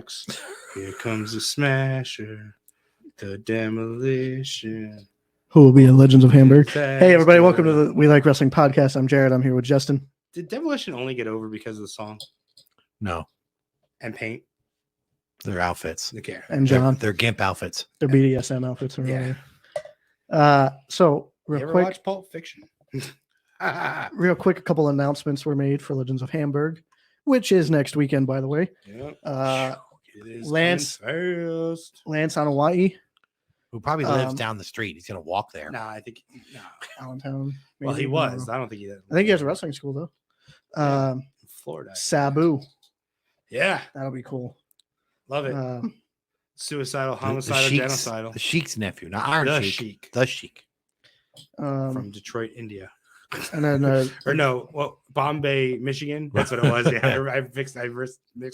next. Here comes the smasher, the demolition. Who will be in Legends of Hamburg? Hey, everybody, welcome to the We Like Wrestling podcast. I'm Jared. I'm here with Justin. Did Demolition only get over because of the song No, and paint? their outfits. Okay. And John. They're gimp outfits. Their BDSM outfits. Or Yeah. So, You real ever quick, watch Pulp Fiction? a couple announcements were made for Legends of Hamburg, which is next weekend, by the way. Yep. It is Lance- fast. Lance on Hawaii, Who probably lives down the street. He's gonna walk there. Nah, I think no. Allentown. Well, he maybe, was. I I don't think he did. think he has a wrestling school, though. In Florida. Sabu. Yeah, That'll be cool. love it. Suicidal, The homicidal, Sheik's- genocidal. The Sheik's nephew, not Iron The Sheik. Sheik The Sheik. from Detroit, India. And then Or no, well, Bombay, Michigan. That's what it was. Yeah, I mixed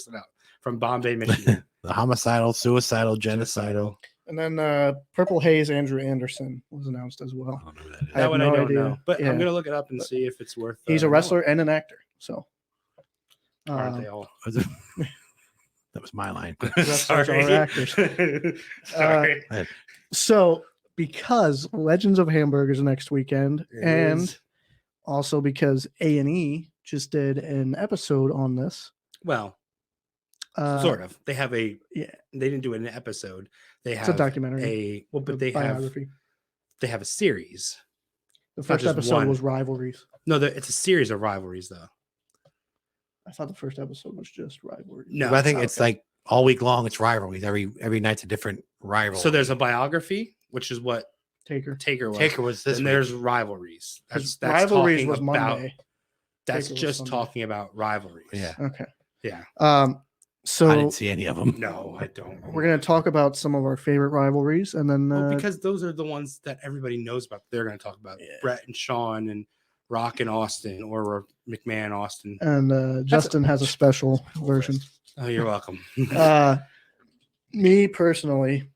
it up. From Bombay, Michigan. The homicidal, suicidal, genocidal. and then Purple Haze Andrew Anderson was announced as well. I don't know who that is. I That have one no I don't idea. know, but Yeah. I'm gonna look it up and see if it's worth. He's a wrestler and an actor. So Aren't they all? That was my line. wrestlers are actors. Sorry. So because Legends of Hamburg is next weekend, It and is. also because A&E just did an episode on this. Well, sort of. They have a. yeah. They didn't do an episode. They have It's a documentary. but a they biography. have a series. The not first just episode one. was Rivalries. No, it's a series of rivalries though. I thought the first episode was just Rivalries. No, But I think not. it's like all week long. It's rivalries. Every night's a different rivalry. So there's a biography, which is what Taker. Taker was. Taker was this. and week. there's rivalries. That's Rivalries talking was about. Monday. That's Taker was just Sunday. talking about rivalries. Yeah. Okay. Yeah. I So didn't see any of them. No, I don't. we're gonna talk about some of our favorite rivalries, and then Well, because those are the ones that everybody knows about. They're going to talk about Yeah. Brett and Sean and Rock and Austin or McMahon Austin. Justin has a special version. Oh, you're welcome. Me personally,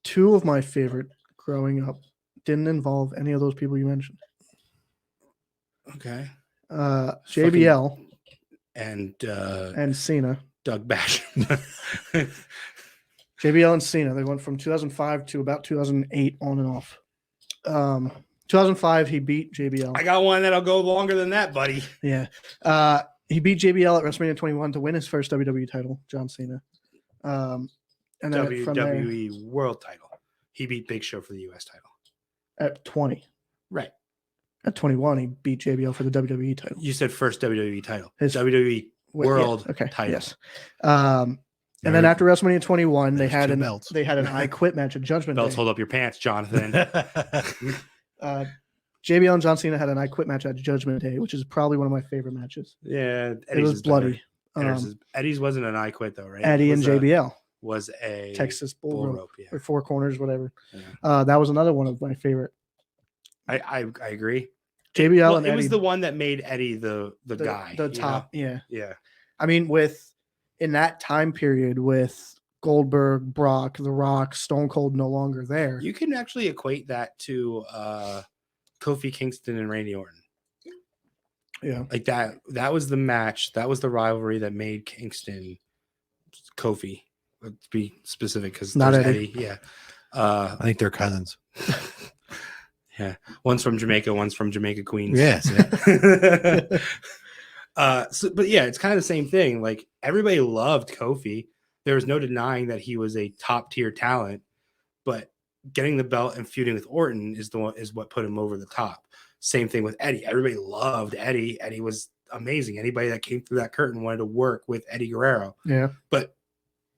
two of my favorite growing up didn't involve any of those people you mentioned. Okay. JBL And and Cena. Doug Bash. JBL and Cena. They went from 2005 to about 2008 on and off. 2005, he beat JBL. I got one that'll go longer than that, buddy. Yeah. He beat JBL at WrestleMania 21 to win his first WWE title, John Cena. And then from there, WWE World title. He beat Big Show for the US title. at 20. Right. At 21, he beat JBL for the WWE title. You said first WWE title. His- WWE Wait, yeah, World okay, title. Yes. And then after WrestleMania 21, they There's had two an belts. they had an I Quit match at Judgment Belts Day. hold up your pants, Jonathan. JBL and John Cena had an I Quit match at Judgment Day, which is probably one of my favorite matches. Yeah. It Eddie's was is better. bloody. Eddie's wasn't an I Quit though, right? Eddie and Was a- JBL, was a Texas bull rope, Yeah. or four corners, whatever. Yeah. That was another one of my favorite. I agree. JBL Well, and it Eddie, was the one that made Eddie the guy. the you know? top. Yeah, Yeah. I mean, in that time period with Goldberg, Brock, The Rock, Stone Cold no longer there. You can actually equate that to Kofi Kingston and Randy Orton. Yeah, Like that was the match. That was the rivalry that made Kingston Kofi. Let's be specific because Not there's Eddie. Eddie. Yeah. I think they're cousins. Yeah. One's from Jamaica, one's from Jamaica Queens. Yes. But yeah, it's kind of the same thing. Like everybody loved Kofi. There was no denying that he was a top tier talent, but getting the belt and feuding with Orton is what put him over the top. Same thing with Eddie. Everybody loved Eddie. Eddie was amazing. Anybody that came through that curtain wanted to work with Eddie Guerrero. yeah. But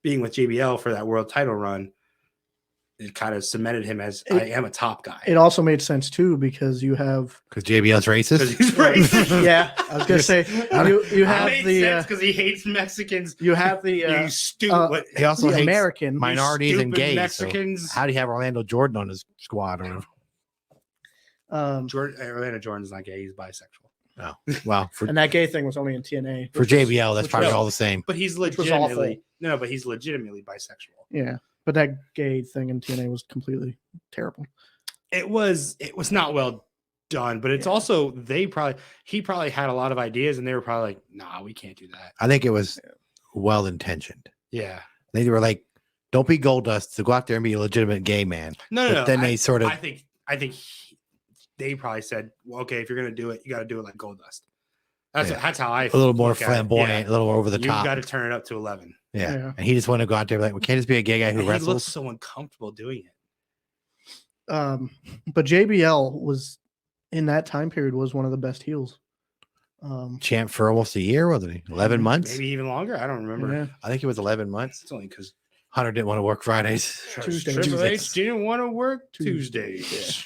being with JBL for that world title run, it kind of cemented him as I am a top guy. It also made sense too because you have. Because JBL's 'Cause racist. he's racist. Yeah, I was gonna say you have the because he hates Mexicans. you have the You stupid. He also the hates American minorities and stupid gays. Mexicans. So how do you have Orlando Jordan on his squad? Or Atlanta Jordan's not gay. He's bisexual. no. Well, for and that gay thing was only in TNA for JBL, that's which probably was- all the same. But he's was legitimately but he's legitimately bisexual. Yeah, but that gay thing in TNA was completely terrible. It was not well done, but it's also he probably had a lot of ideas and they were probably like, nah, we can't do that. I think it was well intentioned. Yeah. They were like, don't be Goldust, to go out there and be a legitimate gay man. No, But then they sort of, I think they probably said, well, okay, if you're gonna do it, you got to do it like Goldust. That's how I a little more look at it. flamboyant, Yeah. a little over the You top. got to turn it up to 11. Yeah. Yeah. And he just wanted to go out there like, we can't just be a gay guy who And he looks wrestles. so uncomfortable doing it. But JBL was in that time period was one of the best heels. Champ for almost a year, wasn't he? 11 months? Maybe even longer. I don't remember. Yeah. I think it was 11 months. It's only because Hunter didn't want to work Fridays. Tuesdays. Triple H didn't want to work Tuesdays. Tuesdays.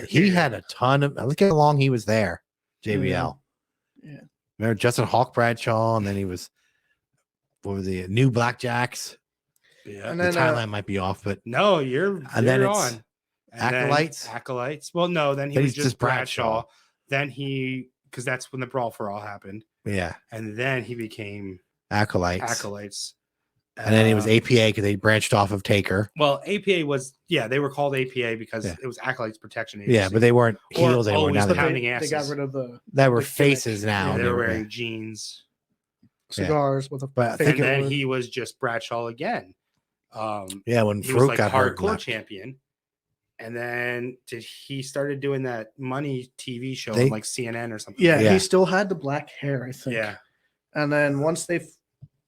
He had a ton of, look how long he was there, JBL. Yeah. Remember Justin Hawk Bradshaw, and then he was, what was the New Blackjacks? Yeah. And The then timeline might be off, but No, you're then you're it's on. And then Acolytes? Acolytes. Well, no, then he Then was he's just just Bradshaw. Bradshaw. Then because that's when the Brawl for All happened. yeah, And then he became Acolytes. Acolytes. And then he was APA because they branched off of Taker. Well, APA was, they were called APA because Yeah. it was Acolytes Protection Agency. Yeah, but they weren't Or heels anymore. always Now the they, pounding they got asses. rid of the they were the gimmick. faces now. They were were- wearing jeans. cigars with a But I fake think And then wood. he was just Bradshaw again. yeah, when He was Farouk like got hurt. hardcore champion. And then he started doing that money TV show They- on like CNN or something. Yeah, Yeah. he still had the black hair, I think. Yeah. And then once they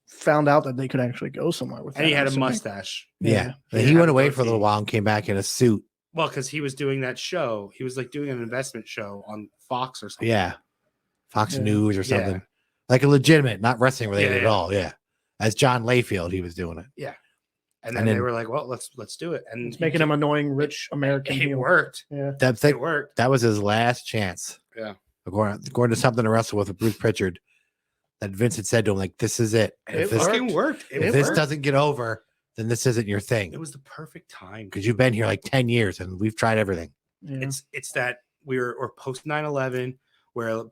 found out that they could actually go somewhere with And that, he had a I'm assuming- mustache. Yeah. He He had went a away for a little goatee. while and came back in a suit. Well, because he was doing that show. He was like doing an investment show on Fox or something. Yeah. Fox Yeah. News or Yeah. something. Like a legitimate, not wrestling related Yeah, at yeah. all. Yeah. As John Layfield, he was doing it. And And then they then- were like, well, let's do it. And It's making him annoying, rich American. it heel. worked. Yeah. That, It worked. that was his last chance. Yeah. According to something to wrestle with Bruce Pritchard, that Vince had said to him, like, this is it. And If it this, fucking worked. if It this worked. doesn't get over, then this isn't your It thing. was the perfect time. Because you've been here like 10 years and we've tried everything. Yeah. It's that we're post 9/11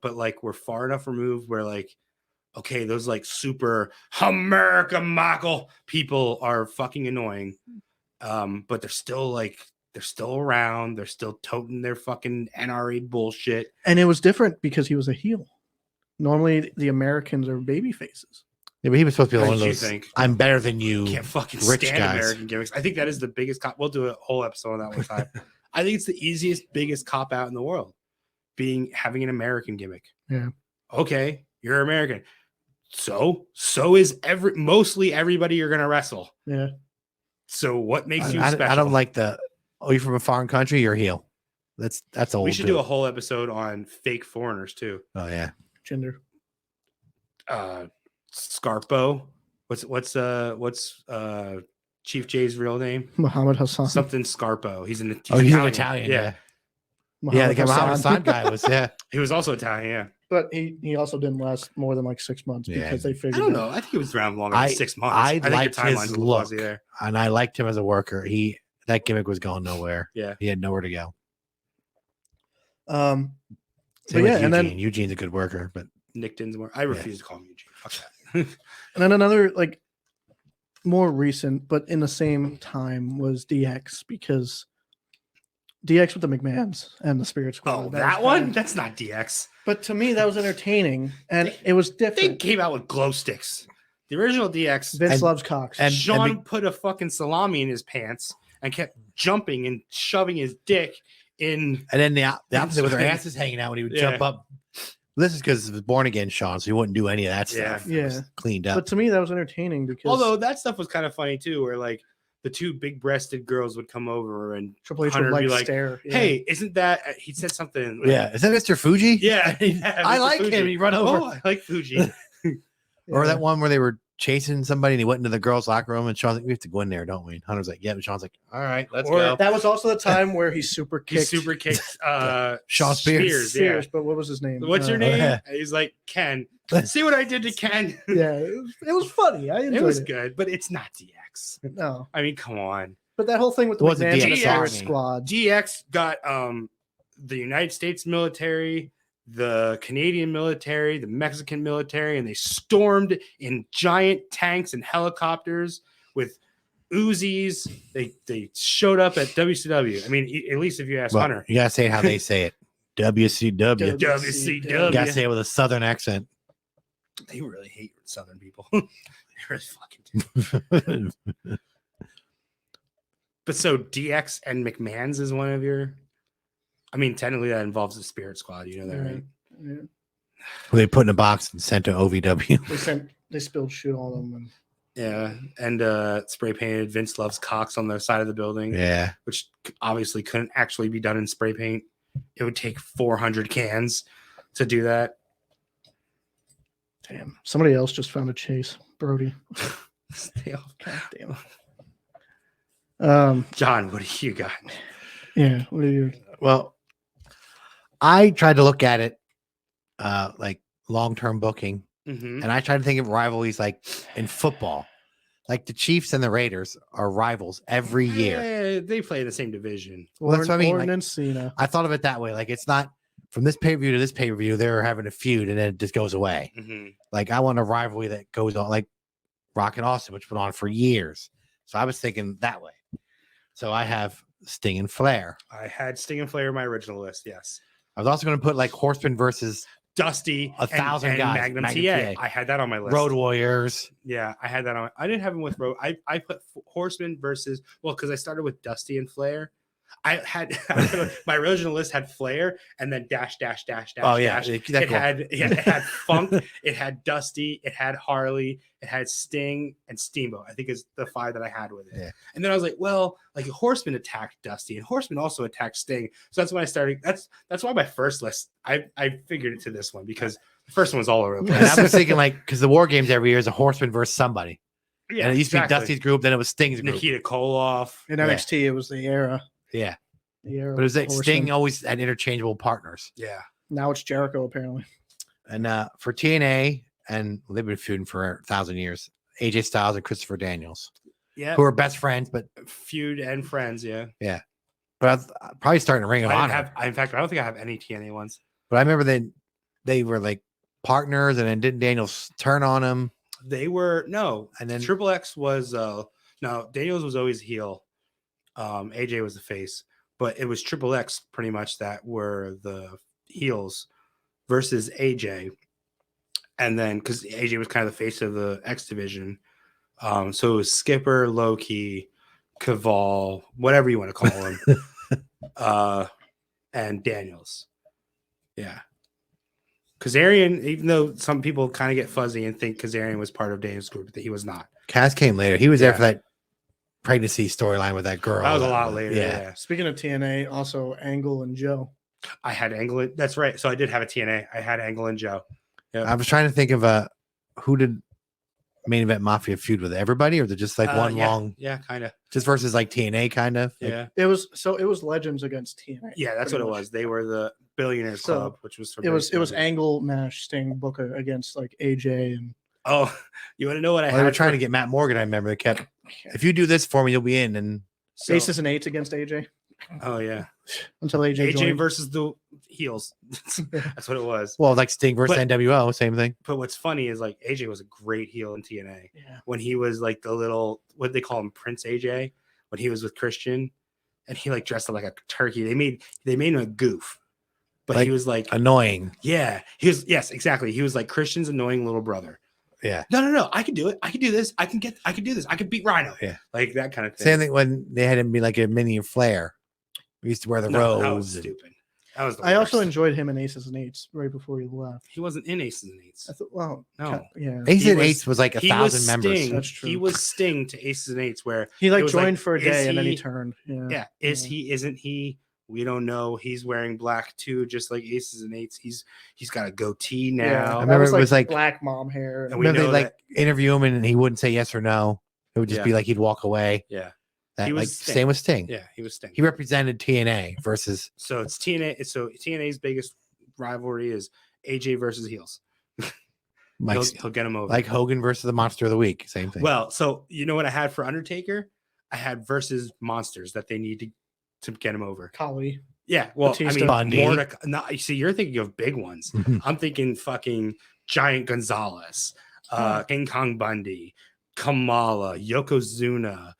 but like we're far enough removed where like, okay, those like super America Michael people are fucking annoying. But they're still around. They're still toting their fucking NRA bullshit. And it was different because he was a heel. Normally, the Americans are baby faces. Yeah, but he was supposed to be What one of did you those. think? I'm better than you. Can't fucking rich stand guys. American gimmicks. I think that is the biggest cop. We'll do a whole episode on that one time. I think it's the easiest, biggest cop out in the world, having an American gimmick. Yeah. Okay, you're American. So is mostly everybody you're gonna wrestle. Yeah. So what makes you I special? don't like the. Oh, you're from a foreign country. You're heel. That's old. We should do a whole episode on fake foreigners too. Oh yeah. Gender. Scarpo. What's Chief J's real name? Muhammad Hassan. Something Scarpo. He's an He's an Italian. Yeah. Yeah. The Muhammad Hassan guy was. Yeah. He was also Italian. Yeah. But he also didn't last more than like 6 months Yeah. because they figured I don't out- know. I think he was around longer I- than 6 months. I think your liked his timeline's a little fuzzy look. there. And I liked him as a worker. That gimmick was going nowhere. Yeah. He had nowhere to go. Um, Same But yeah, with and then- Eugene. Eugene's a good worker, but Nick Dinsmore. I refuse to call him Eugene. Fuck that. and then another like more recent, but in the same time was DX because DX with the McMahons and the Spirit Squad. Oh, was that one? kinda- That's not DX. But to me, that was entertaining and it was They different. came out with glow sticks. The original DX. Vince and- loves cocks. and- Sean put a fucking salami in his pants and kept jumping and shoving his dick in. and then the opposite with their asses hanging out when he would Yeah. jump up. This is because it was born again Sean, so he wouldn't do any of that Yeah. stuff. It was Yeah. cleaned up. But to me, that was entertaining because Although that stuff was kind of funny too, where like the two big-breasted girls would come over and Triple H Hunter would be like like, stare. Yeah. hey, isn't that he said something? Like, Yeah, is that Mr. Fuji? yeah. I Mr. like Fuji. him. He run over. Oh, I like Fuji. Or Yeah. that one where they were chasing somebody and he went into the girls' locker room and Sean's like, we have to go in there, don't we? And Hunter's like, yeah. And Sean's like, all right, let's Or go. That was also the time where he super He kicked super kicked Sean Spears. Spears, but what was his name? Yeah. What's your name? yeah. And he's like, Ken. See what I did to Ken? Yeah, it was funny. I enjoyed It was it. good, but it's not DX. No, I mean, come on. but that whole thing with the It wasn't McMahons and the DX. Spirit Squad. DX got the United States military, the Canadian military, the Mexican military, and they stormed in giant tanks and helicopters with Uzis. They showed up at WCW. I mean, at least if you ask Well, Hunter. you gotta say it how they say it. WCW. W- You gotta say it with a southern accent. They really hate Southern people. They really fucking do. But so DX and McMahons is one of your. I mean, technically that involves the Spirit Squad. You know that, right? Yeah. Who they put in a box and sent to OVW. They spilled shit on them. And Yeah, and spray painted Vince Love's cocks on the side of the building. Yeah. Which obviously couldn't actually be done in spray paint. It would take 400 cans to do that. Damn. Somebody else just found a chase. Brody. Stay off. God damn. John, what do you got? Yeah. What are you? Well, I tried to look at it like long-term booking. Mm-hmm. And I try to think of rivalries like in football. Like the Chiefs and the Raiders are rivals every year. Yeah, they play in the same division. Well, that's what I mean. Orton Like, and Cena. I thought of it that way. Like it's not from this pay-per-view to this pay-per-view, they're having a feud and then it just goes away. Mm-hmm. Like I want a rivalry that goes on, like Rock and Austin, which went on for years. So I was thinking that way. So I have Sting and Flair. I had Sting and Flair in my original list, yes. I was also going to put like Horseman versus Dusty, 1,000 and guys. Magnum Magnum TA. TA. I had that on my list. Road Warriors. Yeah, I had that on. I didn't have him with Road. I put Horseman versus, well, because I started with Dusty and Flair. I had my original list had Flair and then dash. Oh yeah, dash. It had Funk, it had Dusty, it had Harley, it had Sting and Steamboat. I think is the 5 that I had with it. Yeah. And then I was like, well, like Horseman attacked Dusty and Horseman also attacked Sting. So that's when I started. That's why my first list I figured it to this one because the first one was all over the place. And I was thinking like because the War Games every year is a Horseman versus somebody. Yeah, and it used to be Dusty's group, then it was Sting's group. Nikita Koloff. In NXT, it was the era. Yeah. The era. But it was like Horseman. Sting always had interchangeable partners. Yeah. Now it's Jericho, apparently. And for TNA, and they've been feuding for 1,000 years, AJ Styles and Christopher Daniels. Yeah. Who are best friends, but feud and friends, yeah. Yeah. But I'm probably starting Ring of Honor. In fact, I don't think I have any TNA ones. But I remember they were like partners, and then didn't Daniels turn on him? They were no, and then Triple X was no, Daniels was always heel. AJ was the face, but it was Triple X pretty much that were the heels versus AJ. And then because AJ was kind of the face of the X division. So it was Skipper, Low-Key, Caval, whatever you want to call him. And Daniels. Yeah. Kazarian, even though some people kind of get fuzzy and think Kazarian was part of Daniels' group, that he was not. Kaz came later. He was there for that pregnancy storyline with that girl. That was a lot later. Yeah. Speaking of TNA, also Angle and Joe. I had Angle. That's right. So I did have a TNA. I had Angle and Joe. Yep. I was trying to think of who did Main Event Mafia feud with everybody, or was it just like one long? Yeah, kind of. Just versus like TNA, kind of. Yeah. It was Legends against TNA. Yeah, that's what it was. They were the Billionaires Club, which was for it was Angle, Nash, Sting, Booker against like AJ and. Oh, you want to know what I had? They were trying to get Matt Morgan. I remember they kept. If you do this for me, you'll be in. And Aces and Eights against AJ. Oh yeah. Until AJ joined. versus the heels. That's what it was. Well, like Sting versus NWO, same thing. But what's funny is like AJ was a great heel in TNA. Yeah. When he was like the little, what they call him, Prince AJ, when he was with Christian, and he like dressed up like a turkey. They made him a goof, but like, he was like annoying. Yeah, he was. Yes, exactly. He was like Christian's annoying little brother. Yeah. No. I can do it. I can do this. I can do this. I can beat Rhino. Yeah. Like that kind of thing. Same thing when they had him be like a mini Flair. We used to wear the robes. That was stupid. That was. I also enjoyed him in Aces and Eights right before he left. He wasn't in Aces and Eights. I thought, well, no. Yeah. Aces and Eights was like 1,000 members. That's true. He was Sting to Aces and Eights, where he like joined for a day and then he turned. Yeah. Yeah. Is he? Isn't he? We don't know. He's wearing black too, just like Aces and Eights. He's got a goatee now. Yeah, I remember it was like black mom hair. And I remember they like interview him and he wouldn't say yes or no. It would just be like he'd walk away. Yeah. That, he was like Sting. same with Sting. Yeah, he was Sting. He represented TNA versus. So it's TNA. So TNA's biggest rivalry is AJ versus heels. He'll get him over. Like Hogan versus the Monster of the Week. Same thing. Well, so you know what I had for Undertaker? I had versus monsters that they need to get him over. Khali. Yeah, well, Batista. I mean, no, see, you're thinking of big ones. I'm thinking fucking Giant Gonzalez, King Kong Bundy, Kamala, Yokozuna.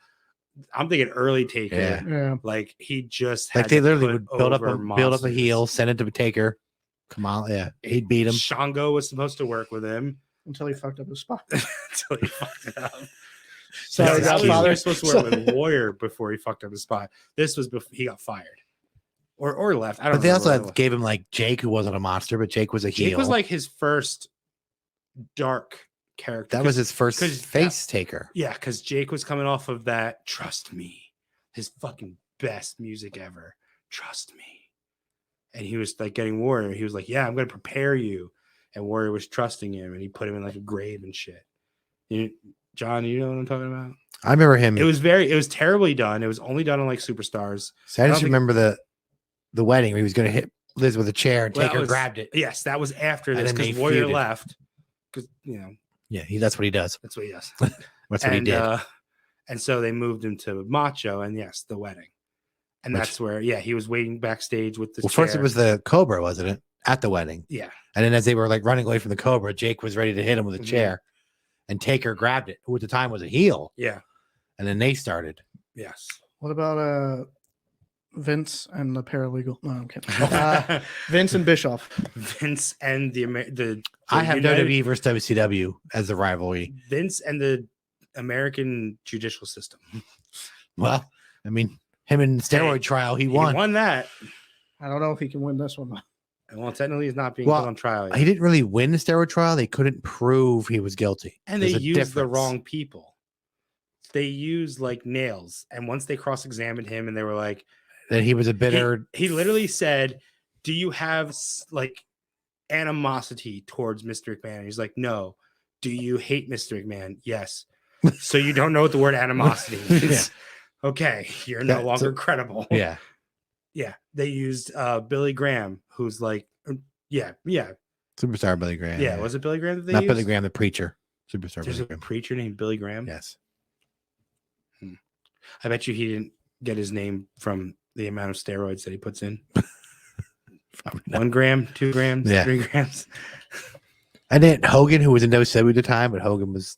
I'm thinking early Taker. Yeah. Like he just had like they literally would build up monsters. a heel, send it to Taker. Kamala, yeah, he'd beat him. Shango was supposed to work with him. until he fucked up his spot. Until he fucked it up. Sorry, No, that was, he Godfather. was supposed to wear with Warrior before he fucked up his spot. This was before he got fired or left. I don't. But they remember also what gave him like Jake, who wasn't a monster, but Jake was a heel. Jake was like his first dark character. That was his first 'cause face taker. Yeah, because Jake was coming off of that Trust Me, his fucking best music ever. Trust me. And he was like getting Warrior. He was like, yeah, I'm going to prepare you. And Warrior was trusting him and he put him in like a grave and shit. John, you know what I'm talking about? I remember him. It was terribly done. It was only done on like Superstars. So I don't just think- remember the wedding where he was going to hit Liz with a chair and Well, Taker that was- grabbed it. Yes, that was after And this then they because Warrior feuded. left. Because, Yeah, that's what he does. that's what he does. That's what he did. And so they moved him to Macho and yes, the wedding. And Which- that's where, he was waiting backstage with the Well, first it was the Cobra, wasn't it? At the wedding. Yeah. And then as they were like running away from the Cobra, Jake was ready to hit him with a Mhm. chair. And Taker grabbed it, who at the time was a heel. Yeah. And then they started. Yes. What about Vince and the paralegal? No, I'm kidding. Vince and Bischoff. Vince and the I have United- WWE versus WCW as the rivalry. Vince and the American judicial system. Well, I mean, him in steroid Hey, trial, he He won. won that. I don't know if he can win this one. Well, technically, he's not being Well, put on trial yet. He didn't really win the steroid trial. They couldn't prove he was guilty. And There's they a used the difference. wrong people. They used like nails. And once they cross-examined him and they were like, That he was a bitter. he literally said, do you have like animosity towards Mr. McMahon? And he's like, no. Do you hate Mr. McMahon? Yes. So you don't know what the word animosity is. Okay. You're no That's longer credible. Yeah. Yeah. They used Billy Graham, who's like, yeah. Superstar Billy Graham. Yeah. Was it Billy Graham that they Not used? Billy Graham, the preacher. Superstar There's Billy a Graham. preacher named Billy Graham. Yes. I bet you he didn't get his name from the amount of steroids that he puts in. Probably not. 1 gram, 2 grams, Yeah. 3 grams. And then Hogan, who was in WCW at the time, but Hogan was,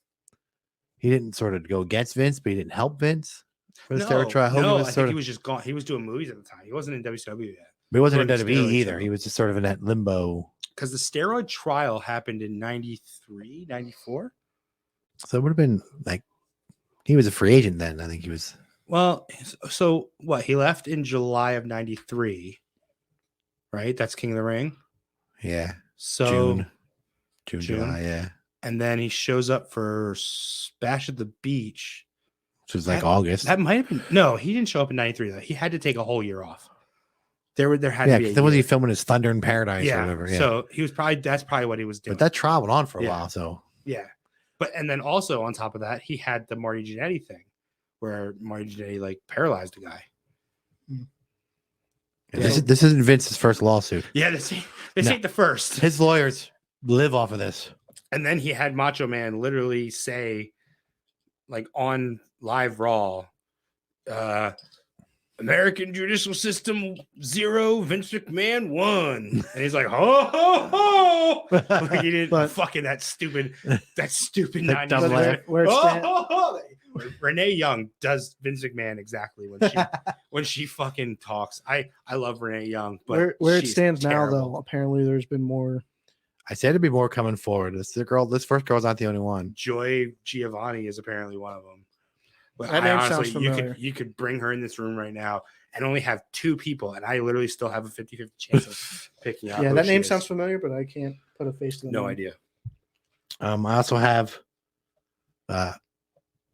he didn't sort of go against Vince, but he didn't help Vince for the steroid trial. Hogan no, was I sort think of, he was just gone. He was doing movies at the time. He wasn't in WCW yet. but he wasn't in during the WWE steroid either. trial. He was just sort of in that limbo. Because the steroid trial happened in 93, 94. So it would have been like, he was a free agent then. I think he was. Well, so what? He left in July of 93, right? That's King of the Ring. Yeah. So June, June. July, yeah. and then he shows up for Bash at the Beach. Which was like August. That might have been no, he didn't show up in 93 though. He had to take a whole year off. There had Yeah, to be a because then was he year. filming his Thunder in Paradise or Yeah. whatever? Yeah. So he was that's probably what he was doing. But that trial went on for a Yeah. while. So Yeah. But and then also on top of that, he had the Marty Jannetty thing where Marty Jannetty like paralyzed a guy. this isn't Vince's first lawsuit. Yeah, this No. ain't the first. His lawyers live off of this. And then he had Macho Man literally say, like on live Raw, American judicial system 0, Vince McMahon 1. And he's like, ho ho ho. Like he didn't But- fucking that stupid 90s. double But laugh. where it Ho, stand- ho, ho. Renee Young does Vince McMahon exactly when she fucking talks. I love Renee Young, but where it she's stands now, terrible. though, apparently there's been more. I said it'd be more coming forward. This first girl's not the only one. Joy Giovanni is apparently one of them. But That I name sounds honestly, familiar. you could bring her in this room right now and only have 2 people, and I literally still have a 50-50 chance of picking out. Yeah, who that she name is. sounds familiar, but I can't put a face to the No name. idea. I also have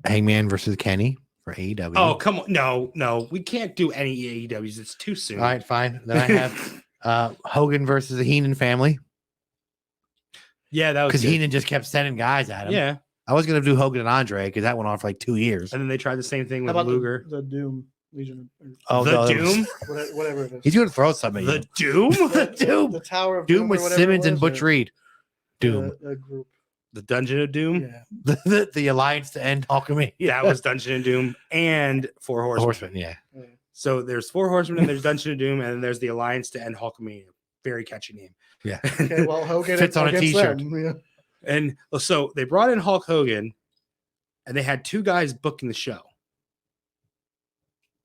Hangman versus Kenny for AEW. Oh, come on. No, we can't do any AEWs. It's too soon. all right, fine. Then I have Hogan versus the Heenan family Yeah, that was because good. Heenan just kept sending guys at him. Yeah, I was gonna do Hogan and Andre because that went on for like 2 years. and then they tried the same thing How with about Luger. the Doom Legion? Or Oh, the no, that was- Doom? whatever it is. He's gonna throw something. The At you. Doom? The Doom. The Tower of Doom or with whatever it Simmons and was, Butch or Reed. Doom. The group. The Dungeon of Doom? Yeah. The Alliance to End Alchemy. That was Dungeon of Doom and 4 Horsemen. Horseman. Yeah. So there's 4 Horsemen and there's Dungeon of Doom, and then there's the Alliance to End Hulkamania. Very catchy name. Yeah. Okay, well, Hogan Fits on a against t-shirt. them, yeah. And so they brought in Hulk Hogan, and they had 2 guys booking the show.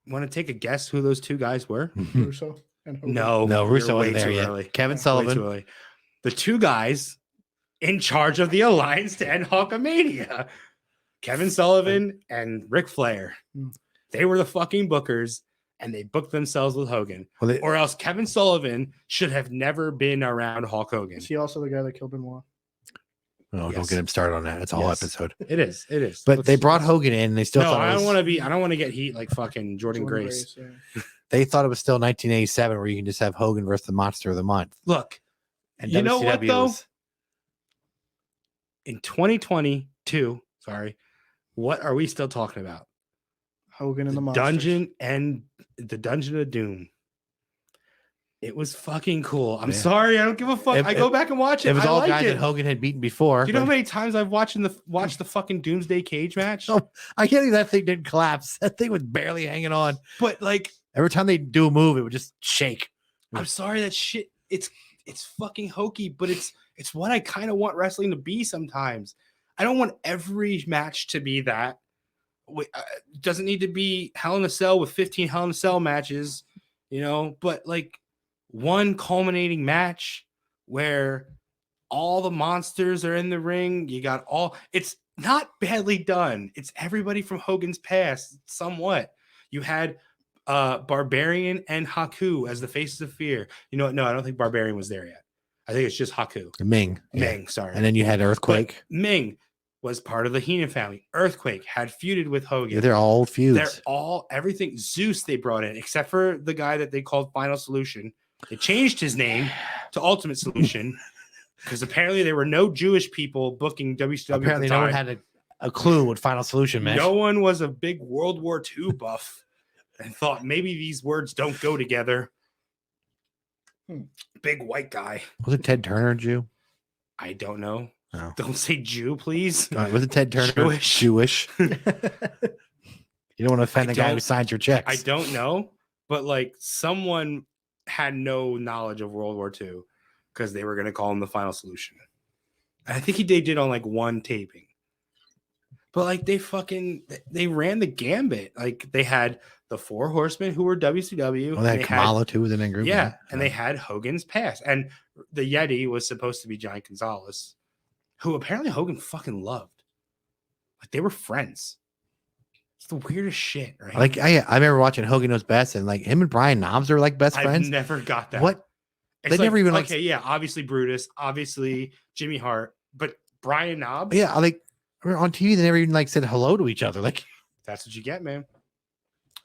Want to take a guess who those 2 guys were? Russo and Hogan. No, No, you're Russo way wasn't there too yet. early. Kevin Way Sullivan. too early. The 2 guys in charge of the alliance to end Hulkamania. Kevin Sullivan and Ric Flair. They were the fucking bookers, and they booked themselves with Hogan. Or else Kevin Sullivan should have never been around Hulk Hogan. Is he also the guy that killed Benoit? Oh, don't get him started on that. It's a whole episode. It is. But they brought Hogan in. And they still thought I don't want to get heat like fucking Jordan Grace. They thought it was still 1987 where you can just have Hogan versus the Monster of the Month. Look, and you know what though? In 2022, what are we still talking about? Hogan and the Dungeon of Doom. It was fucking cool. I'm sorry, I don't give a fuck. I go back and watch it. It was all guys that Hogan had beaten before. Do you know how many times I've watched the fucking Doomsday Cage match? Oh, I can't believe that thing didn't collapse. That thing was barely hanging on. But like every time they do a move, it would just shake. I'm sorry, that shit. It's fucking hokey, but it's what I kind of want wrestling to be sometimes. I don't want every match to be that. It doesn't need to be Hell in a Cell with 15 Hell in a Cell matches, but like one culminating match where all the monsters are in the ring. You got it's not badly done. It's everybody from Hogan's past somewhat. You had Barbarian and Haku as the faces of fear. No, I don't think Barbarian was there yet. I think it's just Haku. Ming, sorry. And then you had Earthquake. But Ming was part of the Heenan family. Earthquake had feuded with Hogan. Yeah, they're all old feuds. They're everything. Zeus they brought in, except for the guy that they called Final Solution. They changed his name to Ultimate Solution because apparently there were no Jewish people booking WCW. Apparently no one had a clue what Final Solution meant. No one was a big World War II buff and thought maybe these words don't go together. Big white guy. Was it Ted Turner a Jew? I don't know. No. Don't say Jew, please. Was it Ted Turner Jewish? You don't want to offend the guy who signs your checks. I don't know, but like someone had no knowledge of World War II because they were going to call him the Final Solution. I think they did on like one taping, but like they ran the gambit. Like they had the Four Horsemen who were WCW. Well, they had Kamala too within that group. Yeah, and they had Hogan's past, and the Yeti was supposed to be Giant Gonzalez, who apparently Hogan fucking loved. Like they were friends. It's the weirdest shit, right? Like I remember watching Hogan Knows Best, and like him and Brian Knobs are like best friends. I've never got that. What? They never even okay, yeah, obviously Brutus, obviously Jimmy Hart, but Brian Knobs. Yeah, like on TV, they never even like said hello to each other. Like that's what you get, man.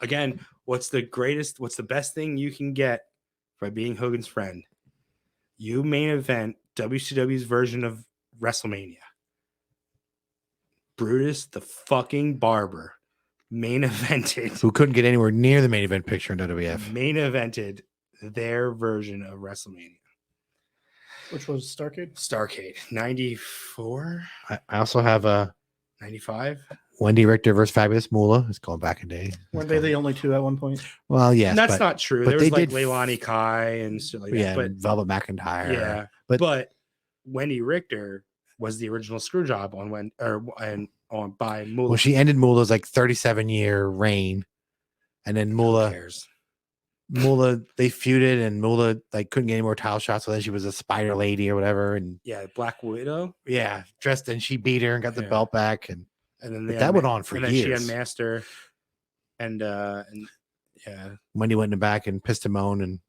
Again, what's the best thing you can get by being Hogan's friend? You main event WCW's version of WrestleMania. Brutus the fucking Barber main evented. Who couldn't get anywhere near the main event picture in WWF. Main evented their version of WrestleMania. Which was Starrcade? Starrcade. 94? I also have a 95? Wendy Richter versus Fabulous Moolah. It's going back in day. Weren't they the only two at one point? Well, yes. That's not true. There was like Leilani Kai and stuff like that. But Velvet McIntyre. Yeah. But Wendy Richter was the original screw job by Moolah. Well, she ended Moolah's like 37-year reign. And then Moolah, they feuded, and Moolah like couldn't get any more title shots. So then she was a Spider Lady or whatever. And yeah, Black Widow. Yeah, dressed, and she beat her and got the belt back. And then that went on for years. And then she unmasked her, and yeah, Wendy went in the back and pissed him on, and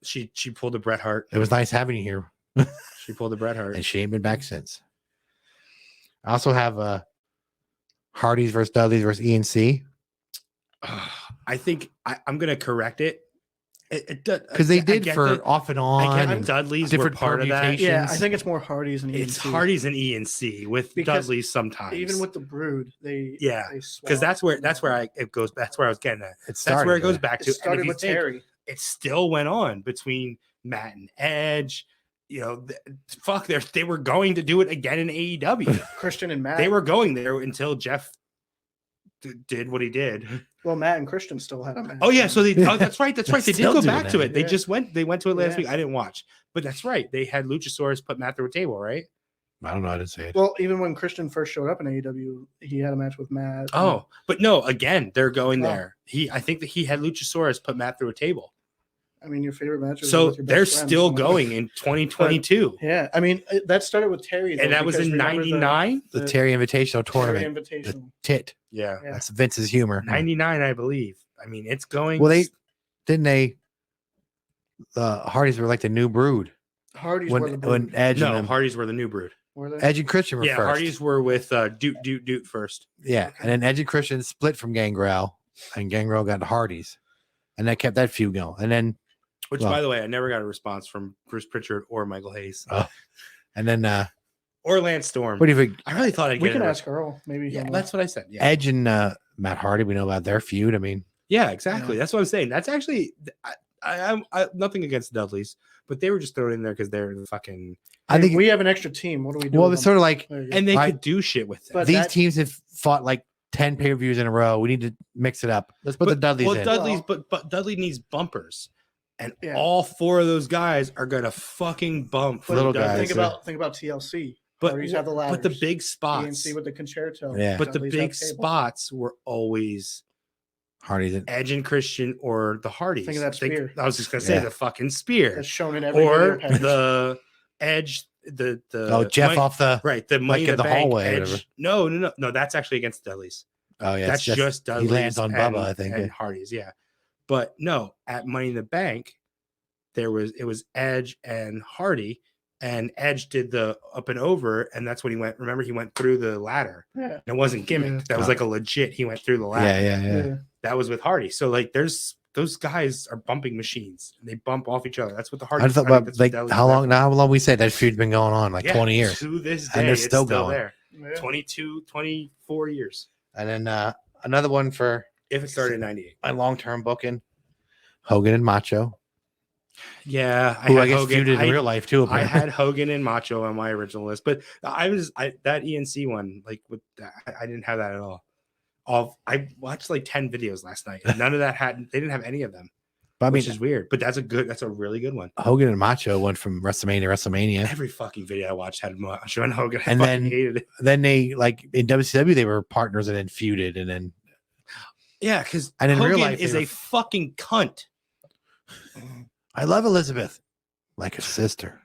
she pulled a Bret Hart. It was nice having you here. She pulled a Bret Hart, and she ain't been back since. I also have Hardy's versus Dudley's versus ENC. I think I'm going to correct it. Because they did for off and on. I get Dudley's different were part of that. Yeah, I think it's more Hardy's and ENC. It's Hardy's and ENC with Dudley's sometimes. Even with the Brood, because that's where it goes. That's where I was getting at. That's where it goes back to. It started with Terry. It still went on between Matt and Edge. They were going to do it again in AEW. Christian and Matt. They were going there until Jeff did what he did. Well, Matt and Christian still had a match. Oh yeah, so that's right. That's right. They did go back to it. They just went. They went to it last week. I didn't watch, but that's right. They had Luchasaurus put Matt through a table, right? I don't know. I didn't say it. Well, even when Christian first showed up in AEW, he had a match with Matt. Oh, but no. Again, they're going there. I think that he had Luchasaurus put Matt through a table. I mean, your favorite matches. So with your they're best friends, still so- going in 2022. Yeah, I mean that started with Terry, though, And that was because in remember the 99? The Terry Invitational Terry Tournament. The Invitational. tit. Yeah. Yeah. That's Vince's humor. 99, I believe. I mean, it's going. Well, the Hardys were like the new brood. Hardys were the when brood. Edge and No, them, Hardys were the new brood. Were they? Edge and Christian were Yeah, first. Hardys were with Doot first. Yeah, Okay. and then Edge and Christian split from Gangrel, and Gangrel got the Hardys, and that kept that feud going. And then, Which, by the way, I never got a response from Bruce Pritchard or Michael Hayes. and then, Or Lance Storm. what do you think? I really thought I'd We get can a ask Earl. Maybe. Yeah, he'll know. that's what I said. Yeah, Edge and Matt Hardy, we know about their feud. I mean, yeah, exactly. Yeah. That's what I'm saying. That's actually, I nothing against the Dudleys, but they were just thrown in there because they're the fucking, I think. we have an extra team. What do we do? Well, with it's them? sort of like There you go. and they Right. could do shit with them. But these that- teams have fought like 10 pay-per-views in a row. We need to mix it up. Let's put the Dudleys in. Dudleys, but Dudley needs bumpers, and Yeah. all four of those guys are gonna fucking bump But little Dudley. guys. think about TLC. But Hardys have the but the ladders. big spots, DNC with the concerto. Yeah. but the Dudleys big have cable. spots were always Hardy's in. Edge and Christian or the Hardys. Think of that spear. I was just gonna say Yeah. the fucking spear, That's shown in every or video package. the Edge. The Jeff Money- off the. right the money like in in the, the bank hallway or Edge. whatever. No, that's actually against Dudleys. Oh yeah, That's it's just he Dudleys. lands on and, Bubba, I think. and Hardys. Yeah, but no, at Money in the Bank, it was Edge and Hardy, and Edge did the up and over, and that's when he went. Remember, he went through the ladder. Yeah. It wasn't gimmicked. Yeah. That was like a legit. He went through the ladder. Yeah. That was with Hardy. So like, there's those guys are bumping machines. They bump off each other. That's what the Hardy. I thought about like how long we said that feud's been going on, like 20 years. To this day, And they're it's still still going. there. Yeah. 22, 24 years. And then another one for If it started in 98. my long-term booking, Hogan and Macho, Yeah. who I had guess Hogan. feuded in real life too. I Apparently. had Hogan and Macho on my original list, but that ENC one, like with that, I didn't have that at all. I watched like 10 videos last night, and none of that they didn't have any of them. But I Which mean, is weird, but that's a really good one. Hogan and Macho went from WrestleMania to WrestleMania. Every fucking video I watched had Macho and Hogan. I And fucking then- hated it. Then they like in WCW they were partners and then feuded and then Yeah, because And in real Hogan life, they is were- a fucking cunt. I love Elizabeth like a sister.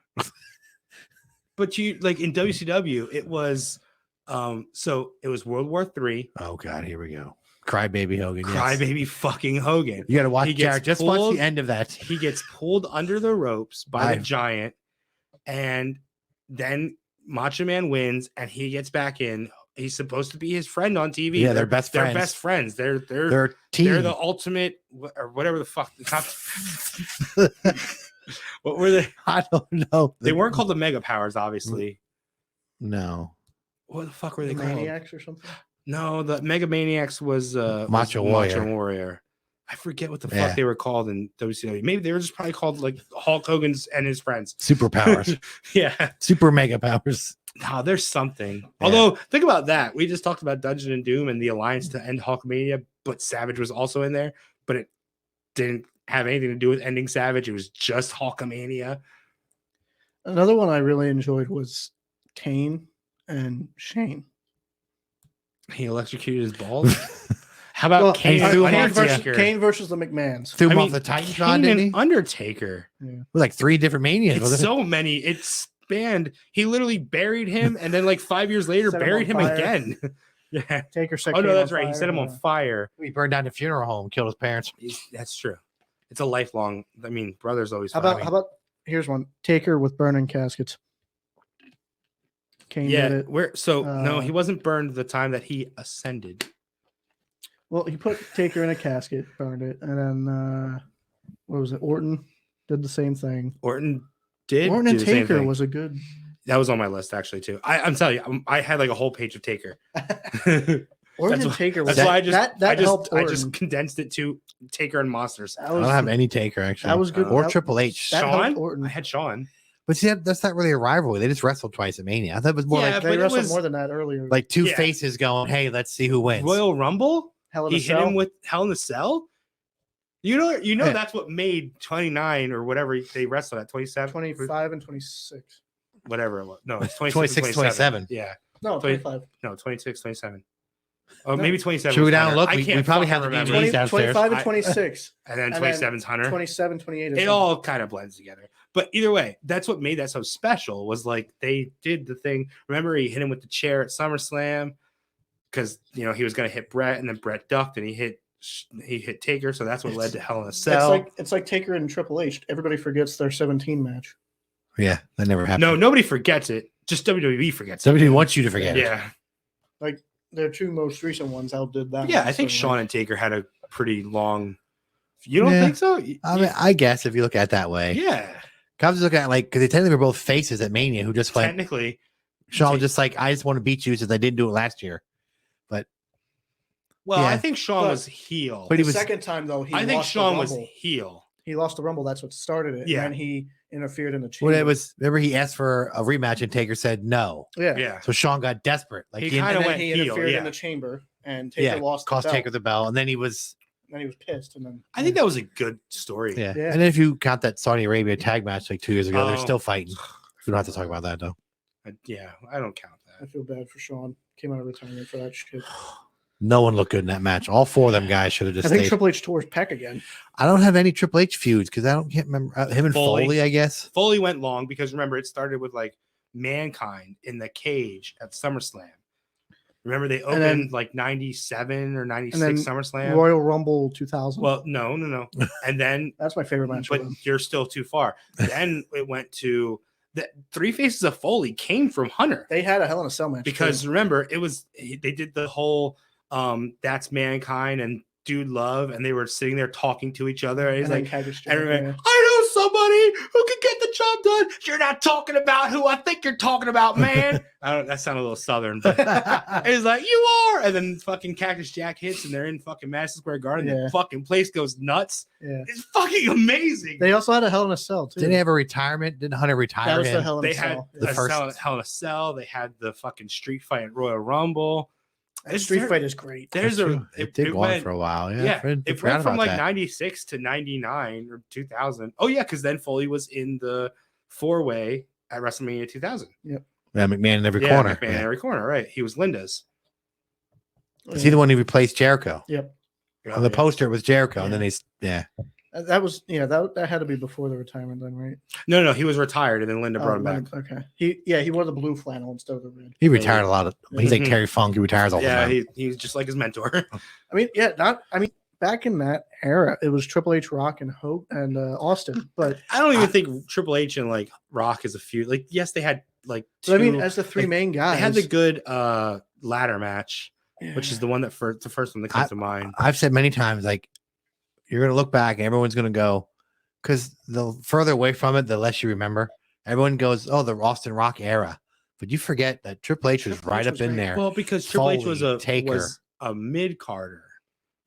But you like in WCW, it was so it was World War III. Oh God, here we go. Crybaby Hogan. Yes. Crybaby fucking Hogan. You got to watch He gets Jared. Just watch pulled- the end of that. He gets pulled under the ropes by the I- giant, and then Macho Man wins, and he gets back in. He's supposed to be his friend on TV. Yeah, they're best They're friends. best friends. They're They're a team. they're the ultimate or whatever the fuck. What were they? I don't know. They weren't called the Mega Powers, obviously. No. What the fuck were they The called? Maniacs or something. No, the Mega Maniacs was Macho Macho Warrior. Warrior. I forget what the fuck Yeah. they were called in WCW. Maybe they were just probably called like Hulk Hogan's and his friends. Superpowers. Yeah. Super mega powers. No, there's something. Although, think about that. We just talked about Dungeon and Doom and the alliance to end Hulkamania, but Savage was also in there, but it didn't have anything to do with ending Savage. It was just Hulkamania. Another one I really enjoyed was Kane and Shane. He electrocuted his balls. How about Well, Kane, threw and him off the- Undertaker? Kane versus the McMahons. Threw I him mean, off the Titan Kane rod, didn't he? and Undertaker. With like 3 different manias. It's wasn't it? so many. It spanned. He literally buried him, and then like 5 years later, Set him buried on him fire. again. Yeah. Taker set Oh no, Kane that's on right. He fire. set him on fire. He burned down the funeral home, killed his parents. That's true. It's a lifelong. I mean, brothers always. How fight. about how about here's one. Taker with burning caskets. Kane did Yeah, it. where so no, Uh, he wasn't burned the time that he ascended. Well, he put Taker in a casket, burned it, and then what was it? Orton did the same thing. Orton did. Orton do and the same Taker thing. was a good. That was on my list actually too. I'm telling you, I had like a whole page of Taker. Orton That's and why- Taker was That's why I just that helped I Orton. just condensed it to Taker and Monsters. That I was don't have any Taker actually. that was good. Or That- Triple H. that helped Shawn? Orton. I had Sean. But see, that's not really a rivalry. They just wrestled twice at Mania. I thought it was more Yeah, like They but it wrestled was- more than that earlier. like two Yeah. faces going, "Hey, let's see who wins." Royal Rumble. Hell in He a hit Cell. him with Hell in the Cell. You know Yeah. that's what made 29 or whatever they wrestled at 27, 25 and 26. whatever it was. No, it's 26, 26, 27. 27. Yeah, No, 20 25. no, 26, 27. Oh, maybe 27. Should we was go down and Hunter. look? I We can't probably fucking have the remember. DVDs downstairs. 25 and I- 26. And then And 27's Hunter. 27, 28 is It Hunter. all kind of blends together. But either way, that's what made that so special was like they did the thing. Remember, he hit him with the chair at SummerSlam because he was going to hit Brett, and then Brett ducked and he hit Taker. So that's what led to Hell in a Cell. It's like Taker and Triple H. Everybody forgets their 17 match. Yeah, that never happened. No, nobody forgets it. Just WWE forgets it. Somebody wants you to forget it. Yeah. Like their two most recent ones outdid that. Yeah, one, I think so, Shawn and Taker had a pretty long. You don't Yeah. think so? I mean, I guess if you look at it that way. Yeah. I was looking at because they technically were both faces at Mania who just went. Technically, Shawn was just like, I just want to beat you since I didn't do it last year. well, Yeah. I think Shawn But- was heel. But The he was- second time though, I think lost the Shawn was Rumble. heel. He lost the Rumble. That's what started it. Yeah. And then he interfered in the chamber. When it was, remember he asked for a rematch and Taker said no. Yeah. Yeah. So Shawn got desperate. Like He he kinda And then went he heel, interfered yeah. in the chamber, and Taker lost the cost belt. Taker the bell, and then he was Then he was pissed, and then I think that was a good story. yeah. Yeah. And then if you count that Saudi Arabia tag match like 2 years ago, they're Oh. still fighting. We don't have to talk about that though. Yeah, I don't count I that. feel bad for Shawn. Came out of retirement for that shit. No one looked good in that match. All four of them guys should have just I think stayed. Triple H tore his pec again. I don't have any Triple H feuds because can't remember him and Foley. Foley. I guess. Foley went long because remember it started with like Mankind in the cage at SummerSlam. Remember they opened then- like 97 or 96 then SummerSlam. Royal Rumble 2000. Well, no. And then that's my favorite match. but with him. you're still too far. Then it went to the Three Faces of Foley came from Hunter. They had a Hell in a Cell match Because remember they did the whole that's Mankind and Dude Love, and they were sitting there talking to each other, and he's like, I I know somebody who can get the job done. You're not talking about who I think you're talking about, man. That sounded a little southern, but he's like, you are. And then fucking Cactus Jack hits, and they're in fucking Madison Square Garden. Yeah. The fucking place goes nuts. Yeah. It's fucking amazing. They also had a Hell in a Cell too. Didn't he have a retirement? Didn't Hunter retire that was him? the Hell in They a had Cell. the a first- Hell in a Cell. They had the fucking street fight at Royal Rumble. That Street Fight is great. There's That's a true. It did go on went- for a while. Yeah, Yeah, Fred, it forgot went from about like that. 96 to 99 or 2000. Oh yeah, because then Foley was in the 4-way at WrestleMania 2000. Yeah, McMahon in every Yeah, corner. McMahon in Yeah. every corner, right? He was Linda's. Is he the one who replaced Jericho? Yep. On the poster it was Jericho, and then he's That was that had to be before the retirement then, right? No, he was retired, and then Linda brought him Oh, back. Okay. He wore the blue flannel instead of the red. he retired a lot of. He's like Mhm. Terry Funk. He retires all the Yeah, time. he's just like his mentor. Back in that era, it was Triple H, Rock, and Austin. But I don't even think Triple H and like Rock is a feud. Like, yes, they had like two. I mean, as the three like, main they guys, had the good ladder match, which is the one the first one that comes to mind. I've said many times, like you're gonna look back and everyone's gonna go, because the further away from it, the less you remember. Everyone goes, "Oh, the Austin Rock era," but you forget that Triple H was Triple right H up was in great. there. Well, because Triple H was Foley, Taker. a mid carder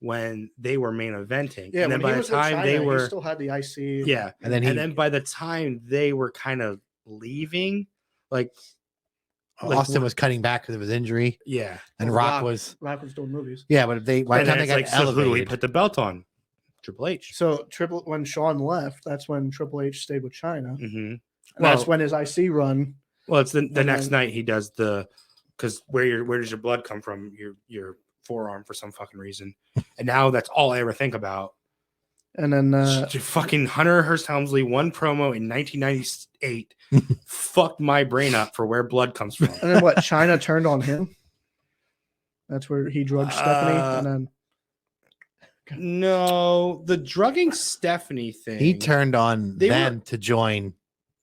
when they were main eventing. Yeah, and then when by he the was in time China, they he were still had the IC. yeah, and then and then by the time they were kind of leaving, like Austin was cutting back because of his injury, yeah, and Well, Rock was Rock was doing movies. yeah. But by the and time then they it's got like, so who do we elevated, put the belt on? Triple H. So when Shawn left, that's when Triple H stayed with China. Mm-hmm. And that's Well- when his IC run. Well, it's the And next then- night he does because where does your blood come from? Your forearm for some fucking reason, and now that's all I ever think about. And then Fucking Hunter Hearst Helmsley one promo in 1998 fucked my brain up for where blood comes from. and then what? China turned on him. That's where he drugged Stephanie, and then No, the drugging Stephanie thing. he turned on They them to join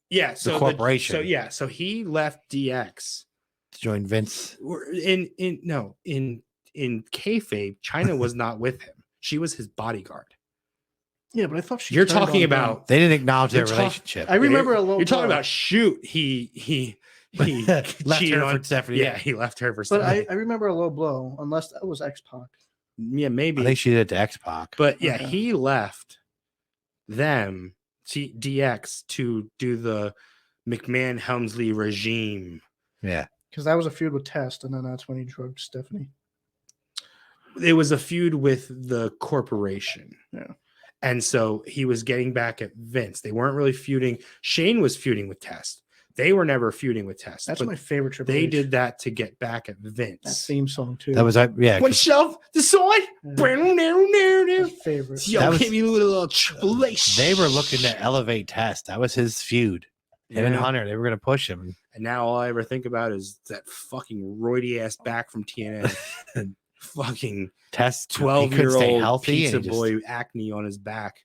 yeah, so corporation. so he left DX. to join Vince. In kayfabe, China was not with him. She was his bodyguard. yeah, but I thought she. You're turned talking on him. about They didn't acknowledge their You're talk- relationship. I remember a low. You're talking blow. about shoot. He Left cheated her on for Stephanie. Yeah, he left her for But Stephanie. I remember a low blow, unless that was X Pac. Yeah, maybe. I think she did it to X Pac. But yeah, Okay. he left them DX to do the McMahon Helmsley regime. Yeah, Because that was a feud with Test, and then that's when he drugged Stephanie. It was a feud with the corporation. Yeah. And so he was getting back at Vince. They weren't really feuding. Shane was feuding with Test. They were never feuding with Test. That's but my favorite Triple they H. did that to get back at Vince. That theme song too. That was yeah. One shove the sword. My favorite. Yo, That was- give me a little Triple H. They were looking to elevate Test. That was his feud. Him and Hunter. They were going to push him. And now all I ever think about is that fucking roidy ass back from TNA. Fucking Test 12-year-old healthy pizza and he just- boy acne on his back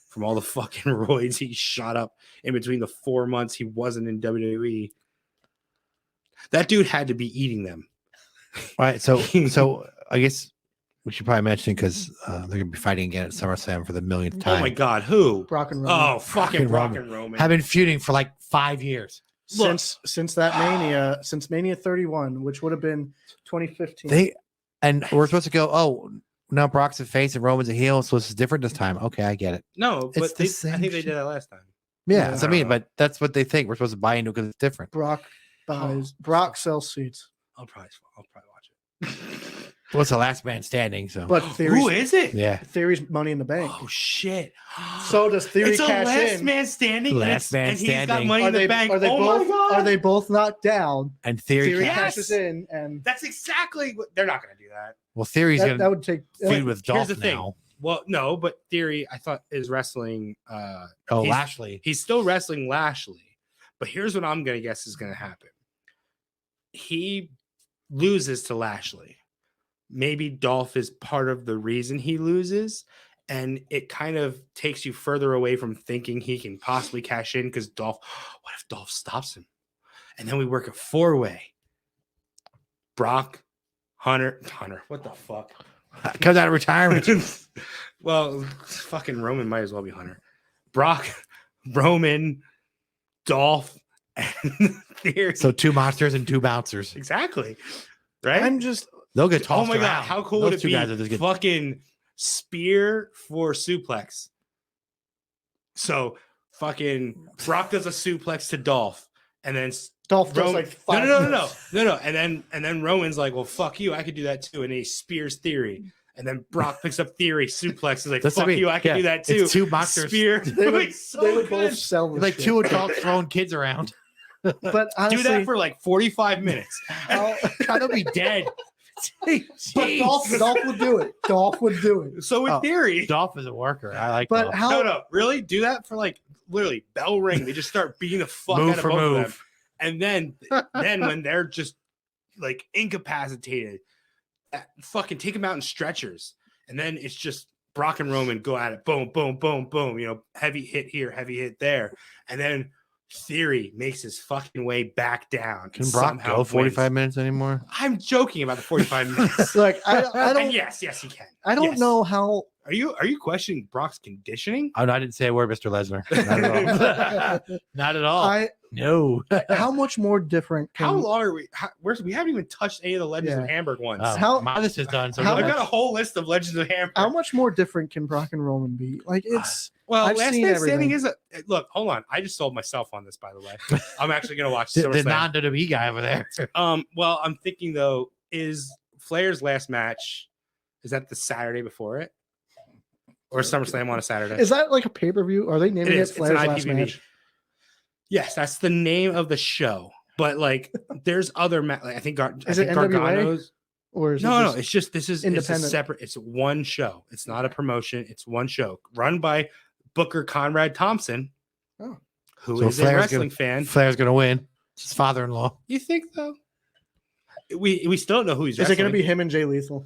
from all the fucking roids he shot up in between the 4 months he wasn't in WWE. That dude had to be eating them. All right, so I guess we should probably mention because they're going to be fighting again at SummerSlam for the millionth time. Oh my God, who? Brock and Roman. Oh, fucking Brock Brock and Roman. Have been feuding for like 5 years. Since that Mania, since Mania 31, which would have been 2015. And we're supposed to go, oh, now Brock's a face and Roman's a heel, so this is different this time. Okay, I get it. No, but It's the I same think they shit. did that last time. Yeah, Yeah. I mean, but that's what they think. We're supposed to buy into because it's different. Brock sells seats. I'll probably watch it. Well, it's the last man standing, so But Who Theory's, is it? yeah. Theory's Money in the Bank. Oh shit! So does Theory it's a cash last in? man standing. Last man and he's got standing. money in the bank. Are they Oh both? my God! Are they both knocked down? And Theory Theory, Yes. cashes in, and That's exactly what they're not going to do that. well, Theory's that, going that to would take. feud with Here's Dolph the thing. now. Well, no, but Theory, I thought is wrestling. Oh, he's- Lashley. He's still wrestling Lashley, but here's what I'm going to guess is going to happen. He loses to Lashley. Maybe Dolph is part of the reason he loses, and it kind of takes you further away from thinking he can possibly cash in because Dolph. What if Dolph stops him? And then we work a 4-way. Brock, Hunter. What the fuck? Comes out of retirement. Well, fucking Roman might as well be Hunter. Brock, Roman, Dolph, and Theory. So 2 monsters and 2 bouncers. Exactly. Right? I'm just. They'll get Oh tossed my God. around. How cool Those would it 2 be? guys are just good. Fucking spear for suplex. So fucking Brock does a suplex to Dolph. And then Dolph does Roman, like 5 no. And then Roman's like, well, fuck you. I could do that too. And he spears Theory. And then Brock picks up Theory, suplex. Is like, That's what fuck I mean. you. I can Yeah, do that too. it's 2 monsters. Spear. They would, It's so they would good. both sell this Like shit. 2 adults throwing kids around. But honestly, Do that for like 45 minutes. how- I'll be dead. but Dolph would do it. Dolph would do it. So in Oh. theory, Dolph is a worker. I like But Dolph. how? no, really do that for like literally bell ring. They just start beating the fuck Move out of for both of them. move. And then when they're just like incapacitated, fucking take them out in stretchers. And then it's just Brock and Roman go at it. Boom, boom, boom, boom. You know, heavy hit here, heavy hit there. And then Theory makes his fucking way back down. Can and Brock somehow go 45 wins. minutes anymore? I'm joking about the 45 minutes. Like I And don't. yes, he can. I don't Yes. know how. Are you questioning Brock's conditioning? Oh, no, I didn't say a word, Mr. Lesnar. Not at all. Not at all. No. How much more different? How Can, long are we? We haven't even touched any of the Legends of Yeah. Hamburg ones. Oh, How- my list is done. So how I've go got a next. whole list of Legends of Hamburg. How much more different can Brock and Roman be? Like it's. Well, I've Last seen Man Standing everything. is a look. Hold on, I just sold myself on this. By the way, I'm actually gonna watch the SummerSlam. non-WWE guy over there. Well, I'm thinking though, is Flair's last match? Is that the Saturday before it, or is SummerSlam on a Saturday? Is that like a pay per view? Are they naming It it is. It's an Flair's last IPVP. match? Yes, that's the name of the show. But like, there's other like, I think Is it NWA? Gargano's. Or is it No, just, it's just this is independent? It's a separate. It's one show. It's not a promotion. It's one show run by Booker Conrad Thompson, Oh. who So is a Flair's wrestling fan. Flair's going to win. It's his father-in-law. You think so? We still don't know who he's. Is it going to wrestling. be him and Jay Lethal?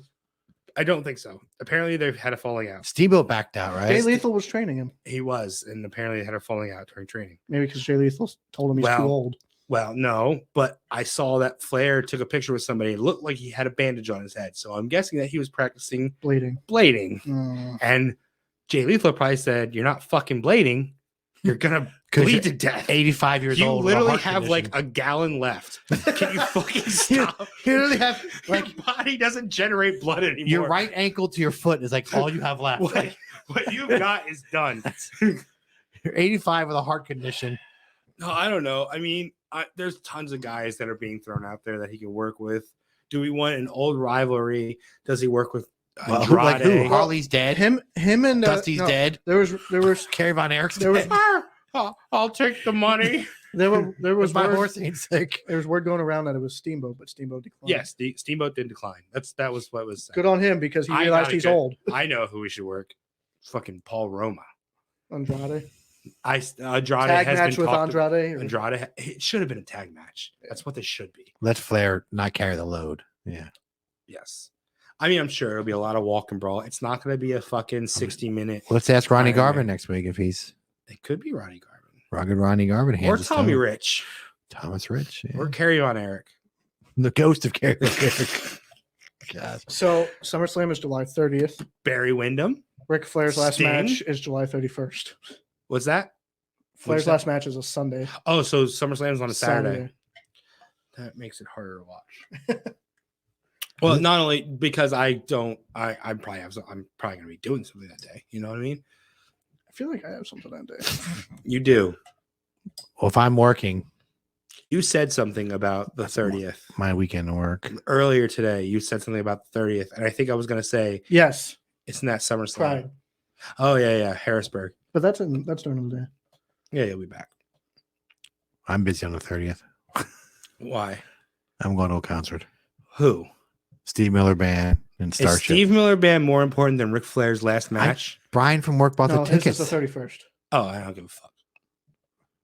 I don't think so. Apparently, they've had a falling out. Steamboat backed out, Jay right? Lethal was training him. He was, and apparently, they had a falling out during training. Maybe because Jay Lethal told him he's Well, too old. Well, no, but I saw that Flair took a picture with somebody. It looked like he had a bandage on his head, so I'm guessing that he was practicing Bleeding. blading. Mm. And Jay Lethal probably said, "You're not fucking blading. You're gonna 'Cause bleed you're to death. 85 years You old. with a literally heart have like condition. a gallon left. Can you fucking stop? You literally have like Your body doesn't generate blood anymore. your right ankle to your foot is like all you have left. What you've got is done. You're 85 with a heart condition. No, I don't know. I mean, there's tons of guys that are being thrown out there that he can work with. Do we want an old rivalry? Does he work with Well, Andrade? who? Harley's dead. Him and Dusty's no, dead. There was Kerry Von Erich's There was- dead. I'll take the money. There was my word, horse ain't sick. there was word going around that it was Steamboat, but Steamboat declined. Yes, the Steamboat did decline. That was what was said. Good on him because he I realized got he's good- old. I know who we should work. Fucking Paul Roma. Andrade. Andrade Tag has match been with talked about. Andrade. Andrade. It should have been a tag match. That's what they should be. Let Flair not carry the load. Yeah. Yes. I mean, I'm sure it'll be a lot of walk and brawl. It's not going to be a fucking 60-minute. Let's ask Ronnie Iron Garvin Man. next week if he's It could be Ronnie Garvin rugged Ronnie Garvin. or hands of Tommy stone. Rich Thomas Rich. Yeah. or Carry On Eric. The ghost of Carrie. God. So SummerSlam is July 30th. Barry Windham. Ric Flair's last Sting? match is July 31st. What's that? Flair's What's that? last match is a Sunday. Oh, so SummerSlam's on a Saturday. Saturday. That makes it harder to watch. Well, not only because I'm probably gonna be doing something that day. You know what I mean? I feel like I have something that day. You do. Well, if I'm working You said something about the 30th my weekend work, earlier today. You said something about the 30th, and I think I was gonna say Yes, isn't that SummerSlam? Pride. Oh yeah, Harrisburg. But that's during the day. Yeah, you'll be back. I'm busy on the 30th. Why? I'm going to a concert. Who? Steve Miller Band and Is Starship. Steve Miller Band more important than Ric Flair's last match? Brian from work bought No, the his tickets. is the 31st. Oh, I don't give a fuck.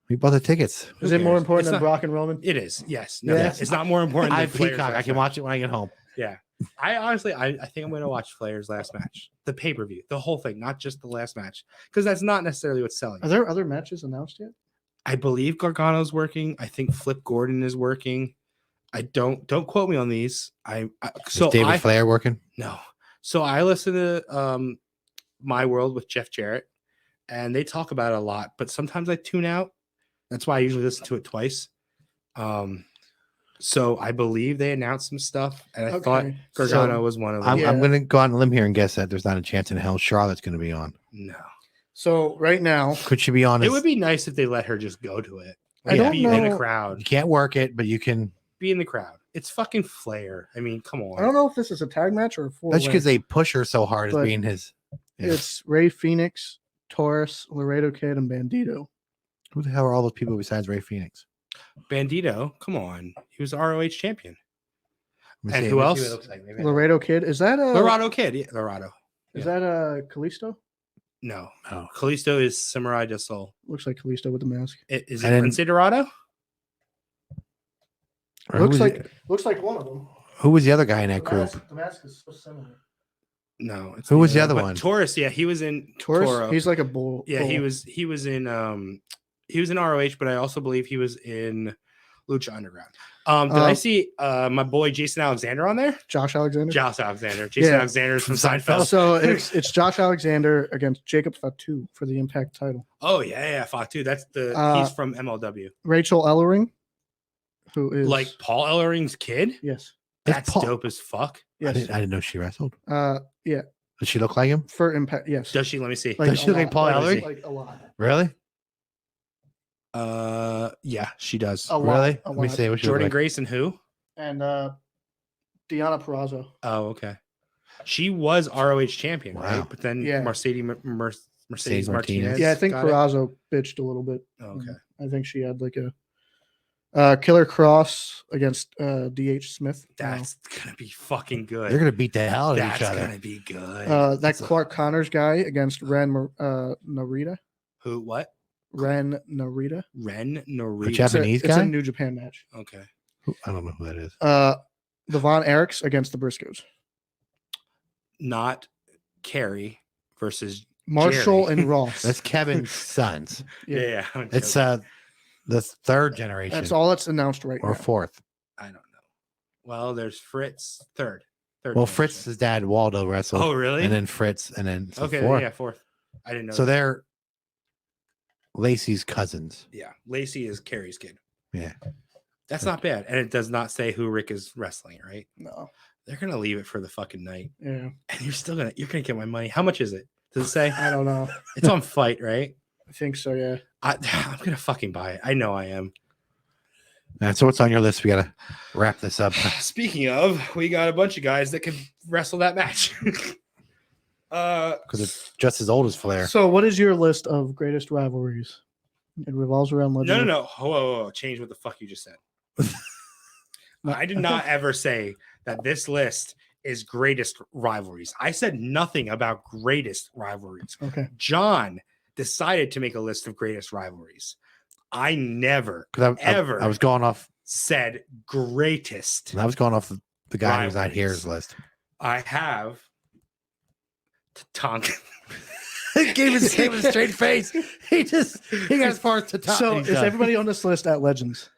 We bought the tickets. Who Is it more cares? important It's than not- Brock and Roman? It is. Yes. No, Yes. it's not more important. I Than have Flair's Peacock. I last can match. watch it when I get home. Yeah. I honestly, I think I'm going to watch Flair's last match, the pay per view, the whole thing, not just the last match, because that's not necessarily what's selling. Are there other matches announced yet? I believe Gargano's working. I think Flip Gordon is working. I don't quote me on these. Is David Flair working? No. So I listen to My World with Jeff Jarrett, and they talk about it a lot, but sometimes I tune out. That's why I usually listen to it twice. So I believe they announced some stuff, and I thought Okay. Gargano So, was one of them. Yeah. I'm going to go on a limb here and guess that there's not a chance in hell Charlotte's going to be on. No. So right now, Could she be on? It as- would be nice if they let her just go to it. I don't be in the know- crowd. You can't work it, but you can. Be in the crowd. It's fucking Flair. I mean, come on. I don't know if this is a tag match or a four. That's because they push her so hard as But being his. Yeah. It's Ray Phoenix, Taurus, Laredo Kid, and Bandito. Who the hell are all those people besides Ray Phoenix? Bandito, come on. He was ROH champion. Let me And see- who let me see else? what it looks like. Maybe I- Laredo Kid. Is that a Laredo Kid. Yeah, Laredo. Is that a Kalisto? No. Oh. Kalisto is Samurai de Sol. Looks like Kalisto with the mask. Is it And then- Lince Dorado? Or who Looks was like the- looks like one of them. who was the other guy in that group? The mask is so similar. No. It's Who was the neither. other But one? Taurus, yeah, he was in Taurus. Toro. He's like a bull. Yeah, he was in ROH, but I also believe he was in Lucha Underground. Did I see my boy Jason Alexander on there? Josh Alexander. Josh Alexander. Jason Yeah. Alexander is from From Seinfeld. So it's Josh Alexander against Jacob Fatu for the Impact title. Oh yeah, Fatu. That's the he's from MLW. Rachel Ellering, who is Like Paul Ellering's kid? yes, That's Paul- dope as fuck. yes, I didn't know she wrestled. yeah, Does she look like him? for Impact, yes. Does she? Let me see. Does she a look like lot, Paul like- Ellering? Like a lot. Really? Yeah, she does. A lot, Really? a Let me lot. see what she Jordan look like. Grace and who? And Deanna Perrazzo. Oh, okay. She was ROH champion, Wow. right? But then Yeah. Mercedes Martinez. Martinez. Yeah, I think got it? Perrazzo bitched a little bit. Oh, okay. I think she had like a Killer Cross against DH Smith. That's gonna be fucking good. They're gonna beat the hell out of That's each other. gonna be good. That That's a- Clark Connors guy against Ren Narita. Who? What? Ren Narita. Ren Narita. Jeff- Japanese it's a guy? New Japan match. Okay. I don't know who that is. The Von Erichs against the Briscoes. Not Carrie versus Marshall Jerry. and Ross. That's Kevin's sons. yeah. I'm It's joking. the third generation That's all that's announced right or now. fourth. I don't know. Well, there's Fritz third. Third. Well, generation. Fritz's dad Waldo wrestled, Oh, really? and then Fritz, and then so okay. fourth. Yeah, fourth. I didn't know. So that. they're Lacey's cousins. Yeah, Lacey is Carrie's kid. Yeah. That's not bad, and it does not say who Rick is wrestling. Right? No. They're gonna leave it for the fucking night, Yeah. and you're gonna get my money. How much is it? Does it say? I don't know. It's on Fight, right? I think so, yeah. I'm gonna fucking buy it. I know I am. And so what's on your list? We gotta wrap this up. Speaking of, we got a bunch of guys that can wrestle that match. Because it's just as old as Flair. So what is your list of greatest rivalries? It revolves around Legends. No. Whoa. Change what the fuck you just said. I did not ever say that this list is greatest rivalries. I said nothing about greatest rivalries. Okay. John decided to make a list of greatest rivalries. I never, I was going off. said greatest. I was going off the guy who's not Rivalries. here's list. I have Tatanka. gave him a straight face. He got as far as Tatanka. So is everybody on this list at Legends?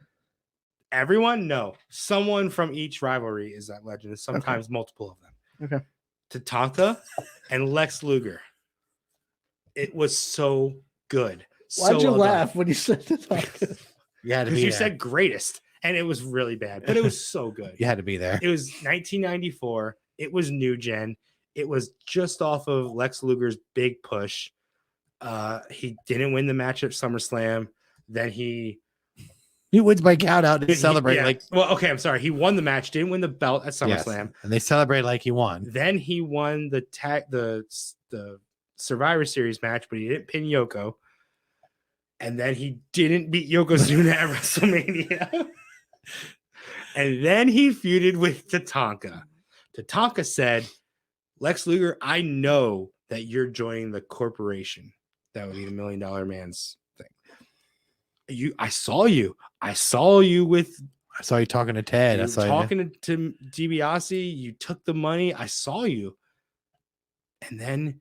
Everyone? No. Someone from each rivalry is at Legend. Sometimes multiple of them. Okay. Tatanka and Lex Luger. It was so good. Why'd you well laugh done. when you said Tatanka? You had to be Because you there. said greatest, and it was really bad, but it was so good. You had to be there. It was 1994. It was new gen. It was just off of Lex Luger's big push. He didn't win the match at SummerSlam. Then he wins by count out and celebrate yeah. like. Well, okay, I'm sorry. He won the match, didn't win the belt at Yes, SummerSlam. and they celebrate like he won. Then he won the Survivor Series match, but he didn't pin Yoko. And then he didn't beat Yokozuna at WrestleMania. And then he feuded with Tatanka. Tatanka said, Lex Luger, I know that you're joining the corporation. That would be the $1 Million Man's thing. I saw you. I saw you talking to Ted. I you saw talking to DiBiase. You took the money. I saw you. And then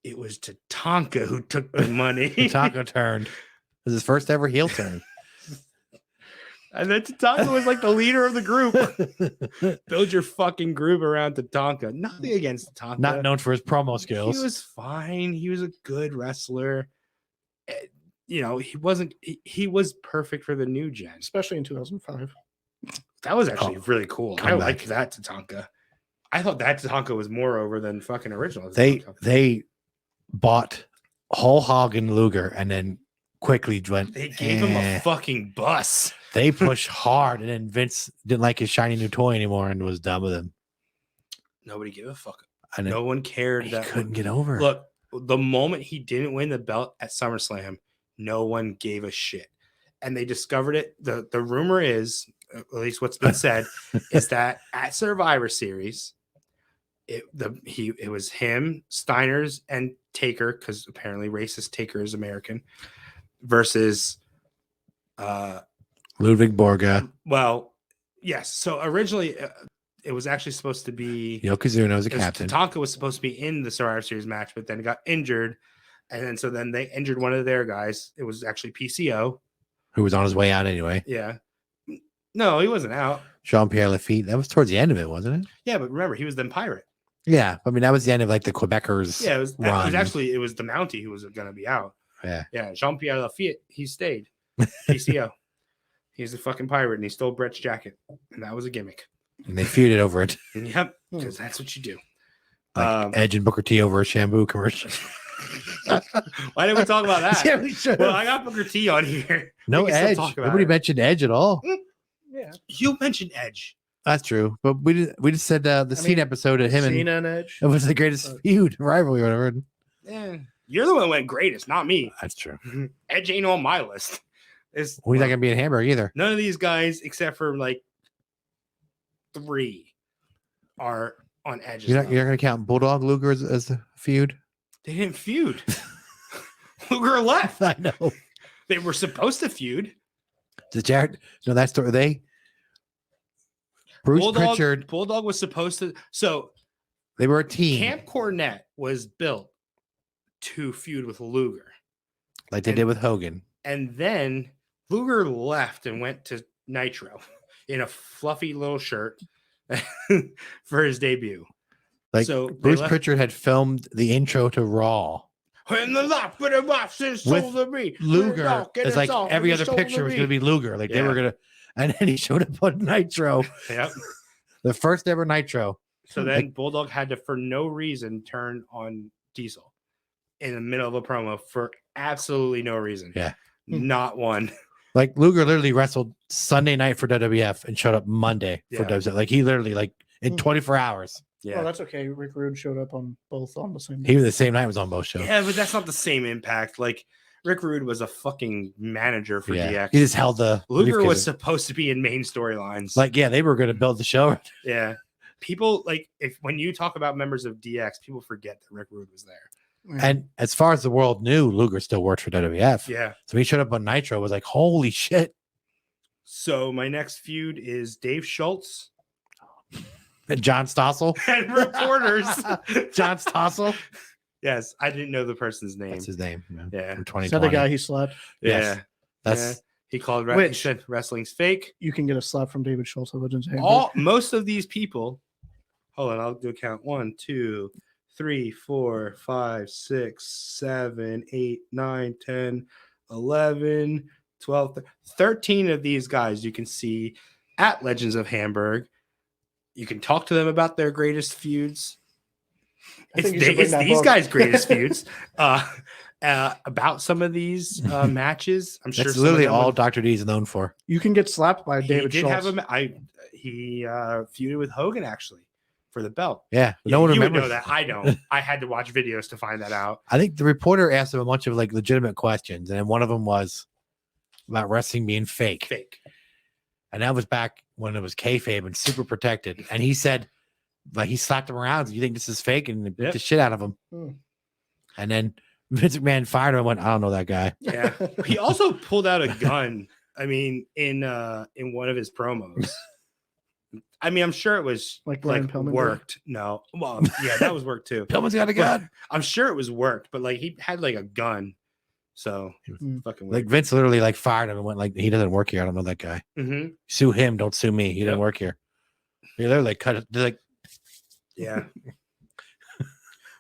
it was Tatanka who took the money. Tatanka turned. It was his first ever heel turn. And then Tatanka was like the leader of the group. Build your fucking group around Tatanka. Nothing against Tatanka. Not known for his promo He skills. was fine. He was a good wrestler. He wasn't. He was perfect for the new gen. Especially in 2005. That was actually really cool. I comeback. liked that Tatanka. I thought that Tatanka was more over than fucking original. They bought Hulk Hogan Luger and then quickly went. They gave him a fucking bus. They pushed hard, and then Vince didn't like his shiny new toy anymore and was done with him. Nobody gave a fuck. And No one cared. he That couldn't get over. Look, the moment he didn't win the belt at SummerSlam, no one gave a shit. And they discovered it. The rumor is, at least what's been said, is that at Survivor Series, it was him, Steiner's, and Taker, because apparently racist Taker is American, versus Ludwig Borga. well, yes. So originally it was actually supposed to be Yokozuna was a captain. Tatanka was supposed to be in the Survivor Series match, but then got injured. And then they injured one of their guys. It was actually PCO. Who was on his way out anyway. Yeah. No, he wasn't out. Jean-Pierre Lafitte. That was towards the end of it, wasn't it? Yeah, but remember, he was then Pirate. Yeah. I mean, that was the end of like the Quebecers. Yeah, it was run. the Mountie who was going to be out. Yeah. Yeah, Jean-Pierre Lafitte, he stayed. PCO. He's a fucking pirate, and he stole Brett's jacket. And that was a gimmick. And they feuded over it. And yep, because that's what you do. Like Edge and Booker T over a shampoo commercial. Why didn't we talk about that? Yeah, we should. Well, I got Booker T on here. No We can still Edge. talk about Nobody it. mentioned Edge at all. Yeah. You mentioned Edge. That's true. But we just said the Cena episode of him Cena and and Edge. it was the greatest feud, rivalry, or whatever. Yeah. You're the one who went greatest, not me. That's true. Edge ain't on my list. It's, Well, he's not gonna be in Hamburg either. none of these guys, except for like 3, are on Edge's You're not level. gonna count Bulldog Luger as a feud. They didn't feud. Luger left. I know. They were supposed to feud. Did Jared know that story? Bruce Pritchard. Bulldog was supposed to. So They were a team, Camp Cornette was built to feud with Luger. like they did with Hogan. And then Luger left and went to Nitro in a fluffy little shirt for his debut. Like So they Bruce left- Pritchard had filmed the intro to Raw. When the lock with the box is sold to me. Luger, it's like every other picture was going to be Luger. Like they were going to, and then he showed up on Nitro, Yep. the first ever Nitro. So then Bulldog had to, for no reason, turn on Diesel in the middle of a promo for absolutely no reason. Yeah. Not one. Like Luger literally wrestled Sunday night for WWF and showed up Monday for Yeah. WWF. Like he literally, like in 24 hours, Yeah. Oh, that's okay. Rick Rude showed up on both on the same. he was the same night was on both shows. Yeah, but that's not the same impact. Like Rick Rude was a fucking manager for DX. He just held the Luger briefcase. was supposed to be in main storylines. Like, yeah, they were going to build the show. Yeah. People like when you talk about members of DX, people forget that Rick Rude was there. And as far as the world knew, Luger still worked for WWF. Yeah. So he showed up on Nitro, was like, holy shit. So my next feud is Dave Schultz And John Stossel. and reporters. John Stossel. Yes, I didn't know the person's name. That's his name. Yeah. From 2020. Is that the guy he slapped? Yes. Yeah. That's Yeah. He called he Which- said wrestling's fake. You can get a slap from David Schultz at Legends of Hamburg. Most of these people, hold on, I'll do a count. 1, 2, 3, 4, 5, 6, 7, 8, 9, 10, 11, 12, 13 of these guys you can see at Legends of Hamburg. You can talk to them about their greatest feuds. I think you It's, should bring it's that these book. guys' greatest feuds. About some of these matches. I'm sure that's some of literally them all would- Dr. D is known for. You can get slapped by David he did Schultz. have he feuded with Hogan actually for the belt. Yeah. Yeah, No one you would remembers know that. I don't. I had to watch videos to find that out. I think the reporter asked him a bunch of like legitimate questions, and one of them was about wrestling being fake. Fake. And that was back when it was kayfabe and super protected. And he said, like, he slapped him around. You think this is fake? And they beat Yep. the shit out of him. Hmm. And then Vince McMahon fired him and went, I don't know that guy. Yeah. He also pulled out a gun. I mean, in one of his promos. I mean, I'm sure it was Like Brian like Pillman did? worked. No. Well, yeah, that was worked too. Pillman's got a But gun. I'm sure it was worked, but like he had like a gun. So Hmm. fucking Like weird. Vince literally like fired him and went like, he doesn't work here. I don't know that guy. Mhm. Sue him. Don't sue me. He Yep. didn't work here. He literally cut it. They're like, Yeah.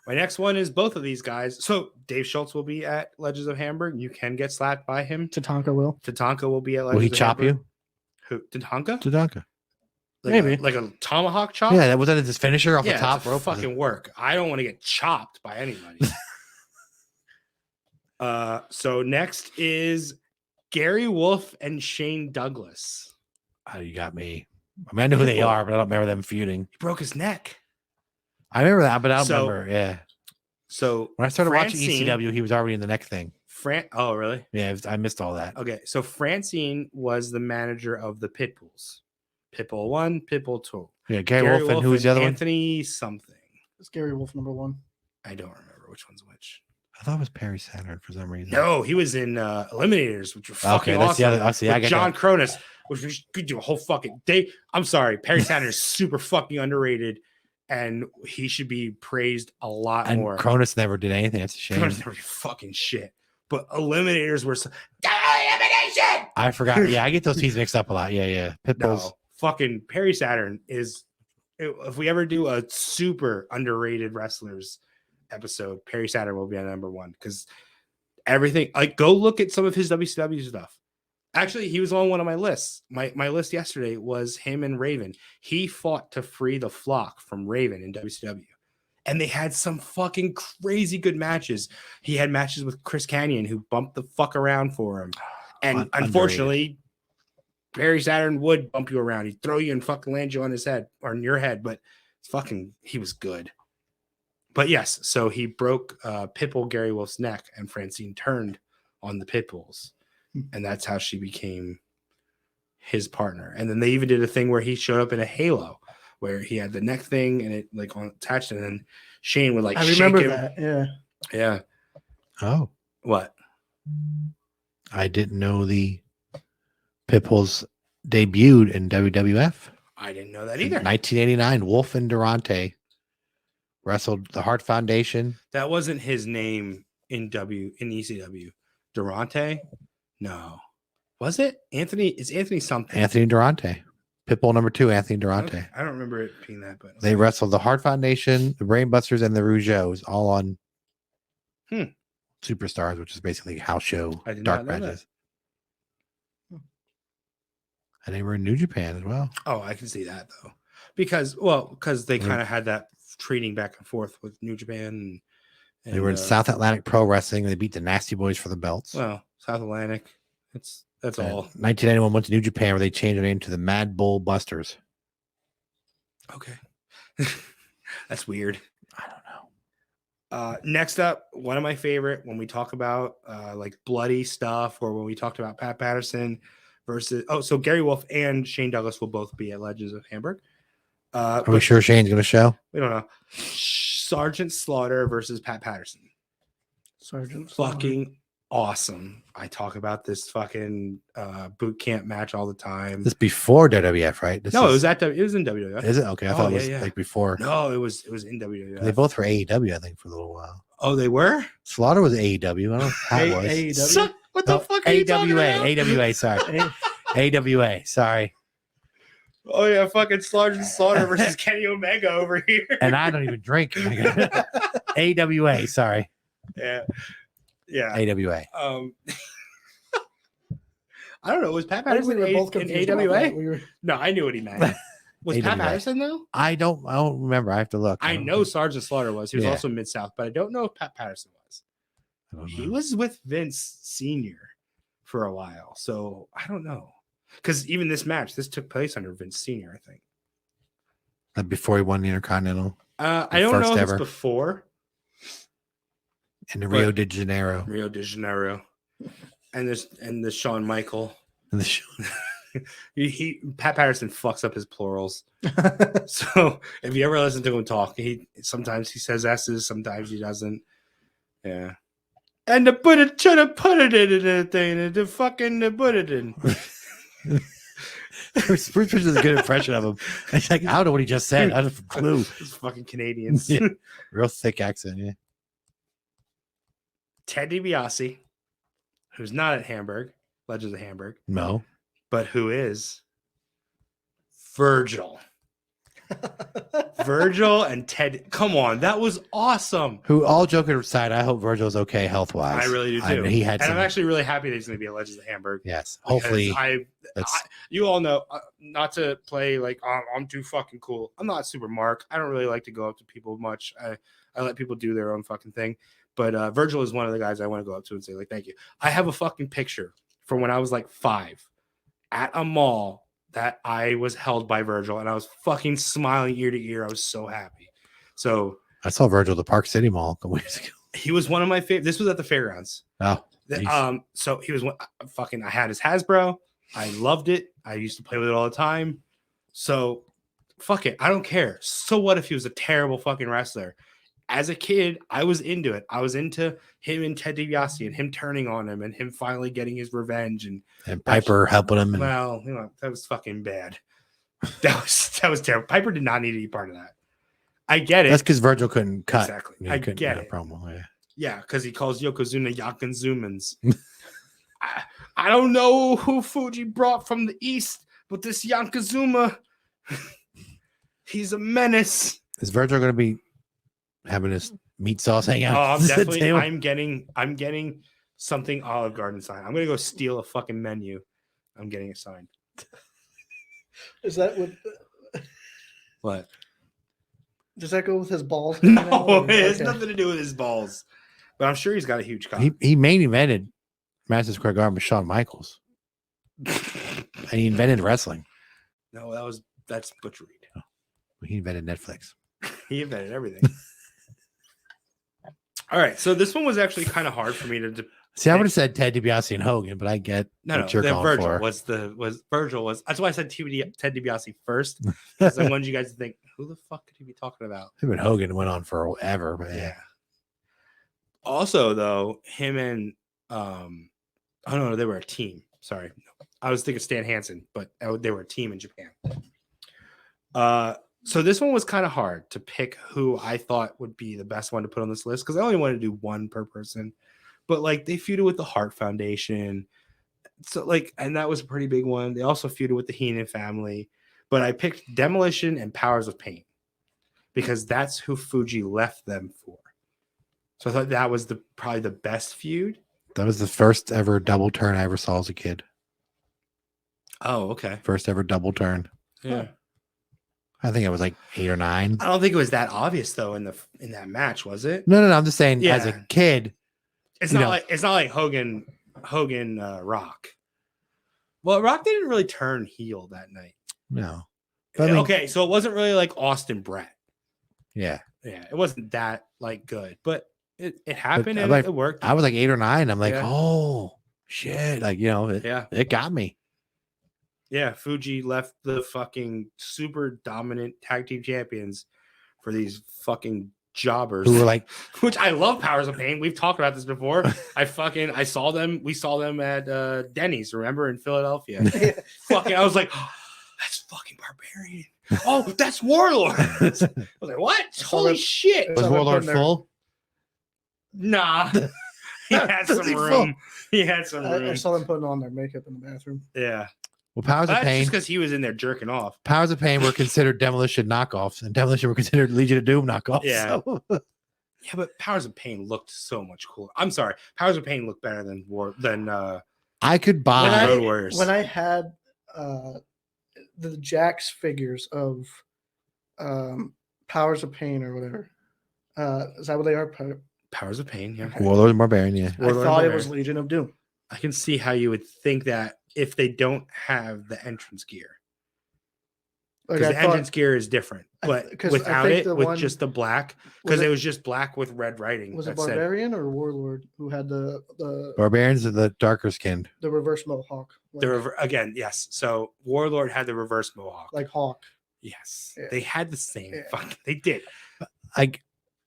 My next one is both of these guys. So Dave Schultz will be at Legends of Hamburg. You can get slapped by him. Tatanka will. Tatanka will be at will Legends he of chop Hamburg. you? Who? Tatanka? Tatanka. Maybe. like a tomahawk chop. Yeah, that was his finisher off Yeah, the top it's a rope. fucking work. I don't want to get chopped by anybody. So next is Gary Wolf and Shane Douglas. Oh, you got me. I mean, I know who they Pitbull. are, but I don't remember them feuding. He broke his neck. I remember that, but I don't So- remember. Yeah. So When I started watching Francine- ECW, he was already in the neck thing. Oh, really? Yeah, I missed all that. Okay. So Francine was the manager of the Pitbulls. Pitbull 1, Pitbull 2. Yeah, Gary Wolf and who was and the other one? Anthony something. It's Gary Wolf number 1. I don't remember which one's which. I thought it was Perry Saturn for some reason. No, he was in Eliminators, which were fucking that's the awesome. other. I see. I With get John that. Cronus, which we could do a whole fucking day. I'm sorry, Perry Sanders is super fucking underrated, and he should be praised a lot And more. Cronus never did anything. That's a shame. Cronus never did fucking shit, but Eliminators were elimination. I forgot. Yeah, I get those teams mixed up a lot. Yeah, yeah. Pitbulls. No, fucking Perry Saturn is. If we ever do a super underrated wrestlers episode, Perry Saturn will be on number 1 because everything. Like, go look at some of his WCW stuff. Actually, he was on one of my lists. My list yesterday was him and Raven. He fought to free the flock from Raven in WCW. And they had some fucking crazy good matches. He had matches with Chris Kanyon, who bumped the fuck around for him. And Underrated. unfortunately, Perry Saturn would bump you around. He'd throw you and fucking land you on his head or on your head, but he was good. But yes, so he broke Pitbull Gary Wolf's neck, and Francine turned on the Pitbulls. And that's how she became his partner. And then they even did a thing where he showed up in a halo, where he had the neck thing and it like attached, and then Shane would like I shake remember him. that. Yeah. Yeah. Oh, What? I didn't know the Pitbulls debuted in WWF. I didn't know that In either. 1989, Wolf and Durante wrestled the Hart Foundation. That wasn't his name in ECW. Durante? No. Was it Anthony? It's Anthony something. Anthony Durante. Pitbull number 2, Anthony Durante. Okay. I don't remember it being that, but They wrestled the Hart Foundation, the Brainbusters, and the Rougeaus all on Superstars, which is basically house show I did dark not know that. matches. And they were in New Japan as well. Oh, I can see that though, because they Right. kind of had that trading back and forth with New Japan. And They were in South Atlantic Pro Wrestling. They beat the Nasty Boys for the belts. Well, South Atlantic. That's And all. 1991 went to New Japan, where they changed their name to the Mad Bull Busters. Okay. That's weird. I don't know. Next up, one of my favorite when we talk about like bloody stuff, or when we talked about Pat Patterson versus so Gary Wolf and Shane Douglas will both be at Legends of Hamburg. Are we sure Shane's going to show? We don't know. Sergeant Slaughter versus Pat Patterson. Sergeant Fucking awesome. I talk about this fucking boot camp match all the time. This before WWF, right? It was in WWF. Is it? Okay, I thought it was like before. No, it was in WWF. They both were AEW, I think, for a little while. Oh, they were? Slaughter was AEW. I don't know if Pat was. AEW. What the fuck are you talking about? AWA, sorry. AWA, sorry. Oh yeah, fucking Slaughter versus Kenny Omega over here. And I don't even drink. AWA, sorry. Yeah. AWA. I don't know. Was Pat Patterson in AWA? No, I knew what he meant. Was Pat Patterson though? I don't remember. I have to look. I know Sergeant Slaughter was. He was also Mid-South, but I don't know if Pat Patterson was. He was with Vince Sr. for a while, so I don't know. Because even this took place under Vince Sr., I think. Before he won the Intercontinental. I don't know if it's before. In the Rio de Janeiro. And the Shawn Michael. Pat Patterson fucks up his plurals. So if you ever listen to him talk, sometimes he says S's, sometimes he doesn't. Yeah. And to put it in a thing, and to fucking put it in. Bruce is a good impression of him. It's like, I don't know what he just said. I don't have a clue. It's fucking Canadians. Yeah. Real thick accent, yeah. Ted DiBiase, who's not at Hamburg, Legends of Hamburg. No. But who is Virgil. Virgil and Ted. Come on, that was awesome. Who, all joking aside, I hope Virgil's okay health wise. I really do too. I'm actually really happy that he's going to be at Legends of Hamburg. Yes, hopefully. You all know, not to play like I'm too fucking cool. I'm not super Mark. I don't really like to go up to people much. I let people do their own fucking thing. But Virgil is one of the guys I want to go up to and say like, thank you. I have a fucking picture from when I was like 5 at a mall that I was held by Virgil, and I was fucking smiling ear to ear. I was so happy. So I saw Virgil at the Park City Mall a couple weeks ago. He was one of my favorite. This was at the fairgrounds. Oh, so he was I had his Hasbro. I loved it. I used to play with it all the time. So fuck it. I don't care. So what if he was a terrible fucking wrestler? As a kid, I was into it. I was into him and Ted DiBiase and him turning on him and him finally getting his revenge and Piper helping him. Well, that was fucking bad. That was terrible. Piper did not need to be part of that. I get it. That's because Virgil couldn't cut. Exactly. I get it. Yeah, because he calls Yokozuna Yakinzumans. I don't know who Fuji brought from the east, but this Yokozuna, he's a menace. Is Virgil going to be having his meat sauce hang out? Oh, I'm definitely. I'm getting something Olive Garden signed. I'm gonna go steal a fucking menu. I'm getting it signed. Is that what? What? Does that go with his balls? No, it has nothing to do with his balls. But I'm sure he's got a huge cock. He main invented Madison Square Garden with Shawn Michaels, and he invented wrestling. No, that's Butch Reed. Oh, he invented Netflix. He invented everything. All right, so this one was actually kind of hard for me to see. I would have said Ted DiBiase and Hogan, but I get what you're going Virgil for. Virgil was. That's why I said Ted DiBiase first, because I wanted you guys to think, who the fuck could he be talking about? Him and Hogan went on forever, but yeah. Also, though, him and no, they were a team. Sorry, I was thinking Stan Hansen, but they were a team in Japan. So this one was kind of hard to pick who I thought would be the best one to put on this list because I only wanted to do one per person. But like they feuded with the Hart Foundation, so and that was a pretty big one. They also feuded with the Heenan family, but I picked Demolition and Powers of Pain because that's who Fuji left them for. So I thought that was probably the best feud. That was the first ever double turn I ever saw as a kid. Oh, okay. First ever double turn. Yeah. I think it was like 8 or 9. I don't think it was that obvious though in that match, was it? No. I'm just saying, as a kid, it's not like Hogan Rock. Well, Rock didn't really turn heel that night. No. Okay, so it wasn't really like Austin Brett. Yeah. Yeah, it wasn't that like good, but it happened and like, it worked. I was like 8 or 9. I'm like, Yeah. oh shit, like Yeah. it got me. Yeah, Fuji left the fucking super dominant tag team champions for these fucking jobbers Who were like, which I love. Powers of Pain. We've talked about this before. I saw them. We saw them at Denny's, remember, in Philadelphia. Fucking, I was like, oh, that's fucking Barbarian. Oh, that's Warlord. I was like, what? Holy shit. was Warlord full? Nah. He had some room. He had some room. I saw them putting on their makeup in the bathroom. Yeah. Well, Powers of That's Pain. just because he was in there jerking off. Powers of Pain were considered Demolition knockoffs, and Demolition were considered Legion of Doom knockoffs. Yeah. So. Yeah, but Powers of Pain looked so much cooler. I'm sorry. Powers of Pain looked better than I could buy. Road Warriors. When I had the Jax figures of Powers of Pain or whatever, is that what they are? Powers of Pain, yeah. Warlord and Barbarian, yeah. I thought it was Legion of Doom. I can see how you would think that if they don't have the entrance gear. Like Because the entrance gear is different, but without it, with just the black, because it was just black with red writing. Was it Barbarian or Warlord who had the Barbarians are the darker skinned. The reverse mohawk? Again, yes. So Warlord had the reverse mohawk, like Hawk. Yes, Yeah. they had the same. Yeah. Fucking, they did.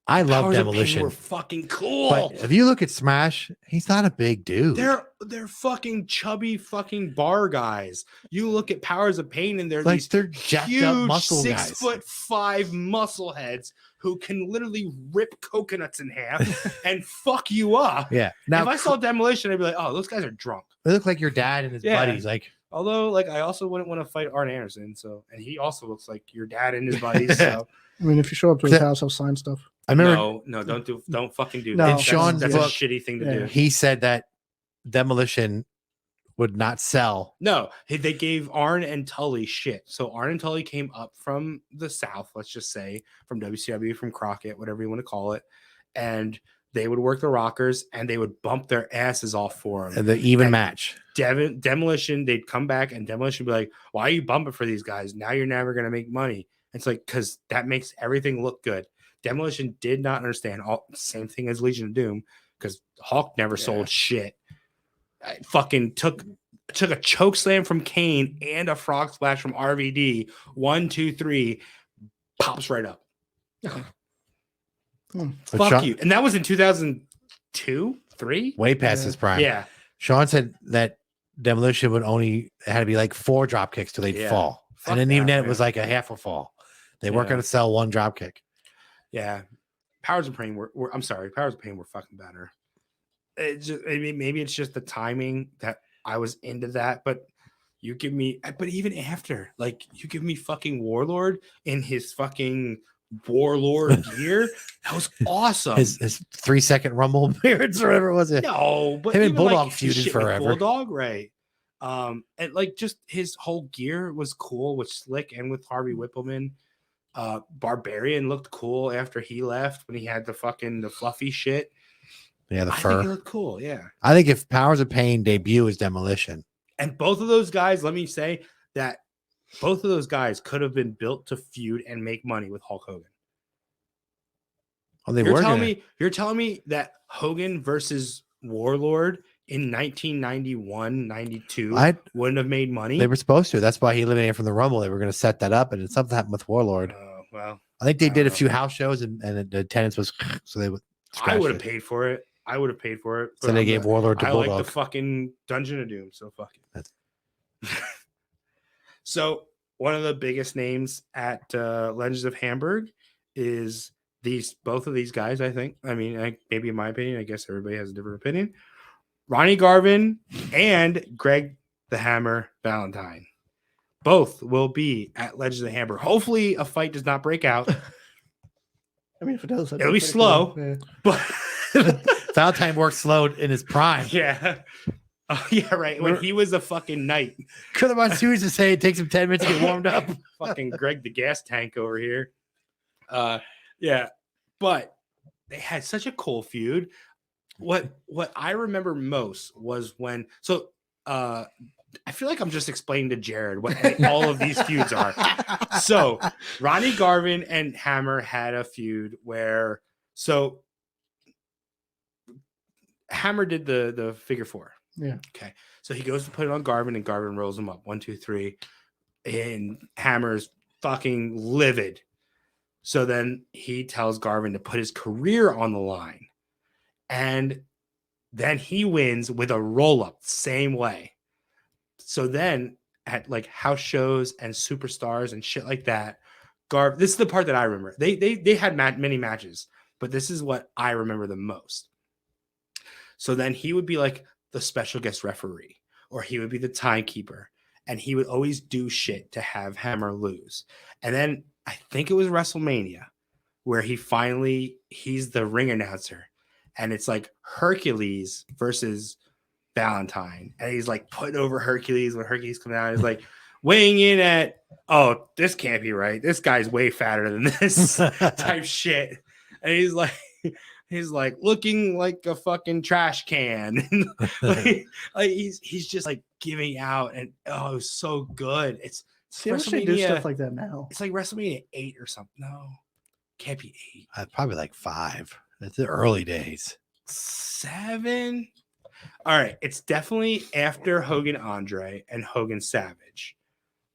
I love Powers of Pain Demolition. were fucking cool. But if you look at Smash, he's not a big dude. They're fucking chubby fucking bar guys. You look at Powers of Pain and they're like these they're jacked huge up muscle guys. 6'5" muscle heads who can literally rip coconuts in half and fuck you up. Yeah. Now if I saw Demolition, I'd be like, oh, those guys are drunk. they look like your dad and his Yeah. buddies. Like, Although, like, I also wouldn't want to fight Arn Anderson. So, and he also looks like your dad and his buddies. So, I mean, if you show up to his house, I'll sign stuff. I remember no, don't fucking do No. that. In Sean's that's a book, shitty thing to yeah. do. he said that Demolition would not sell. No, they gave Arn and Tully shit. So Arn and Tully came up from the South, let's just say, from WCW, from Crockett, whatever you want to call it, and they would work the rockers and they would bump their asses off for them. The even And match. Demolition, they'd come back and Demolition would be like, why are you bumping for these guys? Now you're never going to make money. It's like, because that makes everything look good. Demolition did not understand same thing as Legion of Doom, because Hawk never sold shit. I fucking took a choke slam from Kane and a frog splash from RVD. 1, 2, 3, pops right up. Fuck you. And that was in 2002, 3? Way past his prime. Yeah. Sean said that Demolition would only had to be like 4 drop kicks till they'd fall. Fuck And then even that, then it man. was like a half a fall. They weren't going to sell 1 drop kick. Yeah. Powers of Pain were I'm sorry, Powers of Pain were fucking better. Maybe it's just the timing that I was into that, but you give me, but even after, like, you give me fucking Warlord in his fucking Warlord gear. That was awesome. His 3-second Rumble appearance or whatever was it? No, but him and even, Bulldog like, his feuded shit with forever. Bulldog, right? And like just his whole gear was cool with Slick and with Harvey Whippleman. Barbarian looked cool after he left when he had the fluffy shit. Yeah, the I fur. think he looked cool. Yeah. I think if Powers of Pain debut is Demolition. And both of those guys, let me say that both of those guys could have been built to feud and make money with Hulk Hogan. Oh, they You're were telling me that Hogan versus Warlord in 1991, 92 wouldn't have made money? They were supposed to. That's why he eliminated from the Rumble. They were going to set that up, and it's something happened with Warlord. Well, I think they I did a don't few know. house shows, and the attendance was so they would. I would have paid for it. So they gave Warlord to I Bulldog. like the fucking Dungeon of Doom, so fuck it. So one of the biggest names at Legends of Hamburg is both of these guys, I think. I mean, maybe in my opinion, I guess everybody has a different opinion. Ronnie Garvin and Greg the Hammer Valentine. Both will be at Legends of Hamburg. Hopefully a fight does not break out. I mean, if it does, It'll be slow. Yeah. But Valentine worked slow in his prime. yeah. Oh, yeah, right. When he was a fucking knight. Could have on series to say it takes him 10 minutes to get warmed up. Fucking Greg the gas tank over here. Yeah. But they had such a cool feud. What I remember most was when I feel like I'm just explaining to Jared what all of these feuds are. So Ronnie Garvin and Hammer had a feud where Hammer did the figure four. Yeah. Okay. So he goes to put it on Garvin and Garvin rolls him up 1, 2, 3. And Hammer's fucking livid. So then he tells Garvin to put his career on the line. And then he wins with a roll up, same way. So then at like house shows and superstars and shit like that, this is the part that I remember. They had many matches, but this is what I remember the most. So then he would be like the special guest referee, or he would be the timekeeper, and he would always do shit to have Hammer lose. And then I think it was WrestleMania where he's the ring announcer, and it's like Hercules versus Valentine, and he's like putting over Hercules when Hercules comes out. He's like weighing in at, oh, this can't be right. This guy's way fatter than this type shit. And he's like looking like a fucking trash can. like he's just like giving out, and oh, it was so good. It's See, I wish they do stuff like that now. It's like WrestleMania 8 or something. No, can't be 8. Probably like 5. It's the early days. 7. All right, it's definitely after Hogan Andre and Hogan Savage,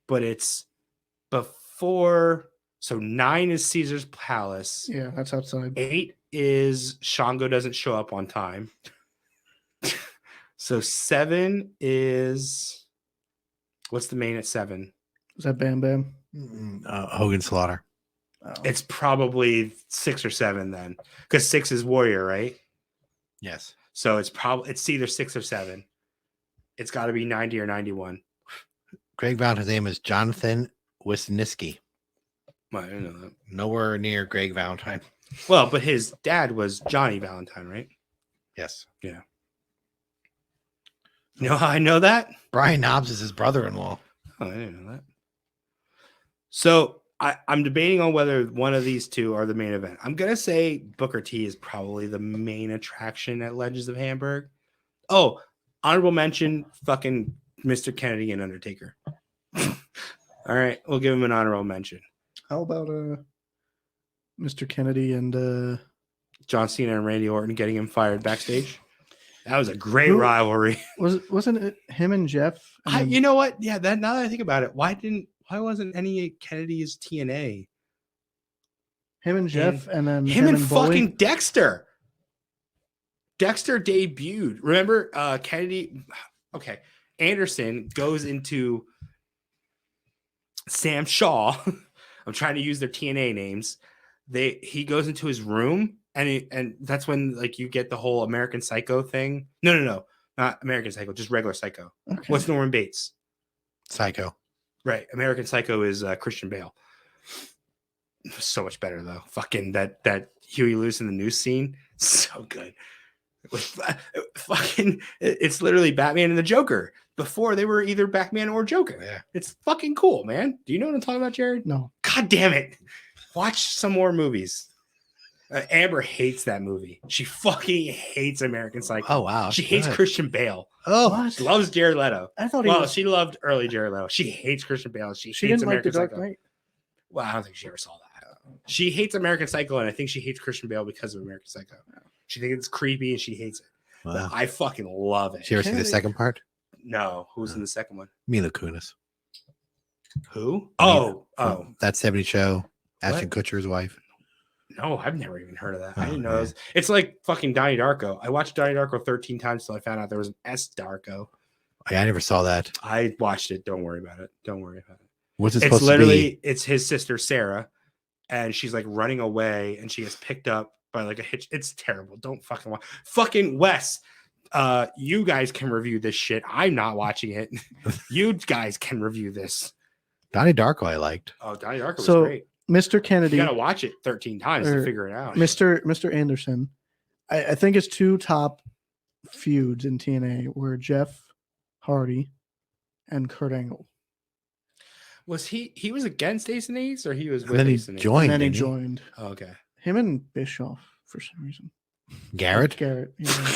but it's before. So 9 is Caesar's Palace. Yeah, that's outside. 8 is Shango doesn't show up on time. So 7 is, what's the main at 7? Is that Bam Bam? Hogan Slaughter. Oh. It's probably 6 or 7 then, because 6 is Warrior, right? Yes. So it's either 6 or 7. It's got to be 90 or 91. Greg Valentine's name is Jonathan Wisniewski. Well, I didn't know that. Nowhere near Greg Valentine. Well, but his dad was Johnny Valentine, right? Yes. Yeah. You know how I know that? Brian Knobs is his brother-in-law. Oh, I didn't know that. So I'm debating on whether one of these two are the main event. I'm going to say Booker T is probably the main attraction at Legends of Hamburg. Oh, honorable mention, fucking Mr. Kennedy and Undertaker. All right, we'll give him an honorable mention. How about Mr. Kennedy and John Cena and Randy Orton getting him fired backstage? That was a great rivalry. Wasn't it him and Jeff? You know what? Yeah, now that I think about it, why wasn't any Kennedy's TNA? Him and Jeff, and then him and Bully? Fucking Dexter. Dexter debuted. Remember Kennedy? Okay, Anderson goes into Sam Shaw. I'm trying to use their TNA names. He goes into his room, and that's when like you get the whole American Psycho thing. No, not American Psycho, just regular Psycho. Okay. What's Norman Bates? Psycho. Right. American Psycho is Christian Bale. So much better though. Fucking that Huey Lewis in the news scene, so good. It's literally Batman and the Joker. Before they were either Batman or Joker. Yeah. It's fucking cool, man. Do you know what I'm talking about, Jared? No. God damn it. Watch some more movies. Amber hates that movie. She fucking hates American Psycho. Oh, wow. She hates Christian Bale. Oh, What? She loves Jared Leto. I thought She loved early Jared Leto. She hates Christian Bale. She hates didn't like American The Dark Psycho. Knight. Well, I don't think she ever saw that. She hates American Psycho, and I think she hates Christian Bale because of American Psycho. She thinks it's creepy, and she hates it. wow. But I fucking love it. Did you ever see the Kennedy. second part? No, who's in the second one? Mila Kunis. Who? Mila Oh, from That 70 Show. Ashton What? Kutcher's wife. no, I've never even heard of that. I Oh, didn't know. man. It was, it's like fucking Donnie Darko. I watched Donnie Darko 13 times till I found out there was an S Darko. Yeah, I never saw that. I watched it. Don't worry about it. Don't worry about it. What's it It's supposed literally to be? it's his sister Sarah, and she's like running away, and she gets picked up by like a hitch. It's terrible. Don't fucking watch. Fucking Wes. You guys can review this shit. I'm not watching it. You guys can review this. Donnie Darko I liked. Oh, Donnie Darko was So, great. Mr. Kennedy, You gotta watch it 13 times to or figure it out. Mr. Anderson. I think his two top feuds in TNA were Jeff Hardy and Kurt Angle. Was he was against Ace and Ace, or he was And with then he Ace and Ace? joined. And then he didn't he? joined Oh, okay. him and Bischoff for some reason. Garrett. Garrett. Yeah.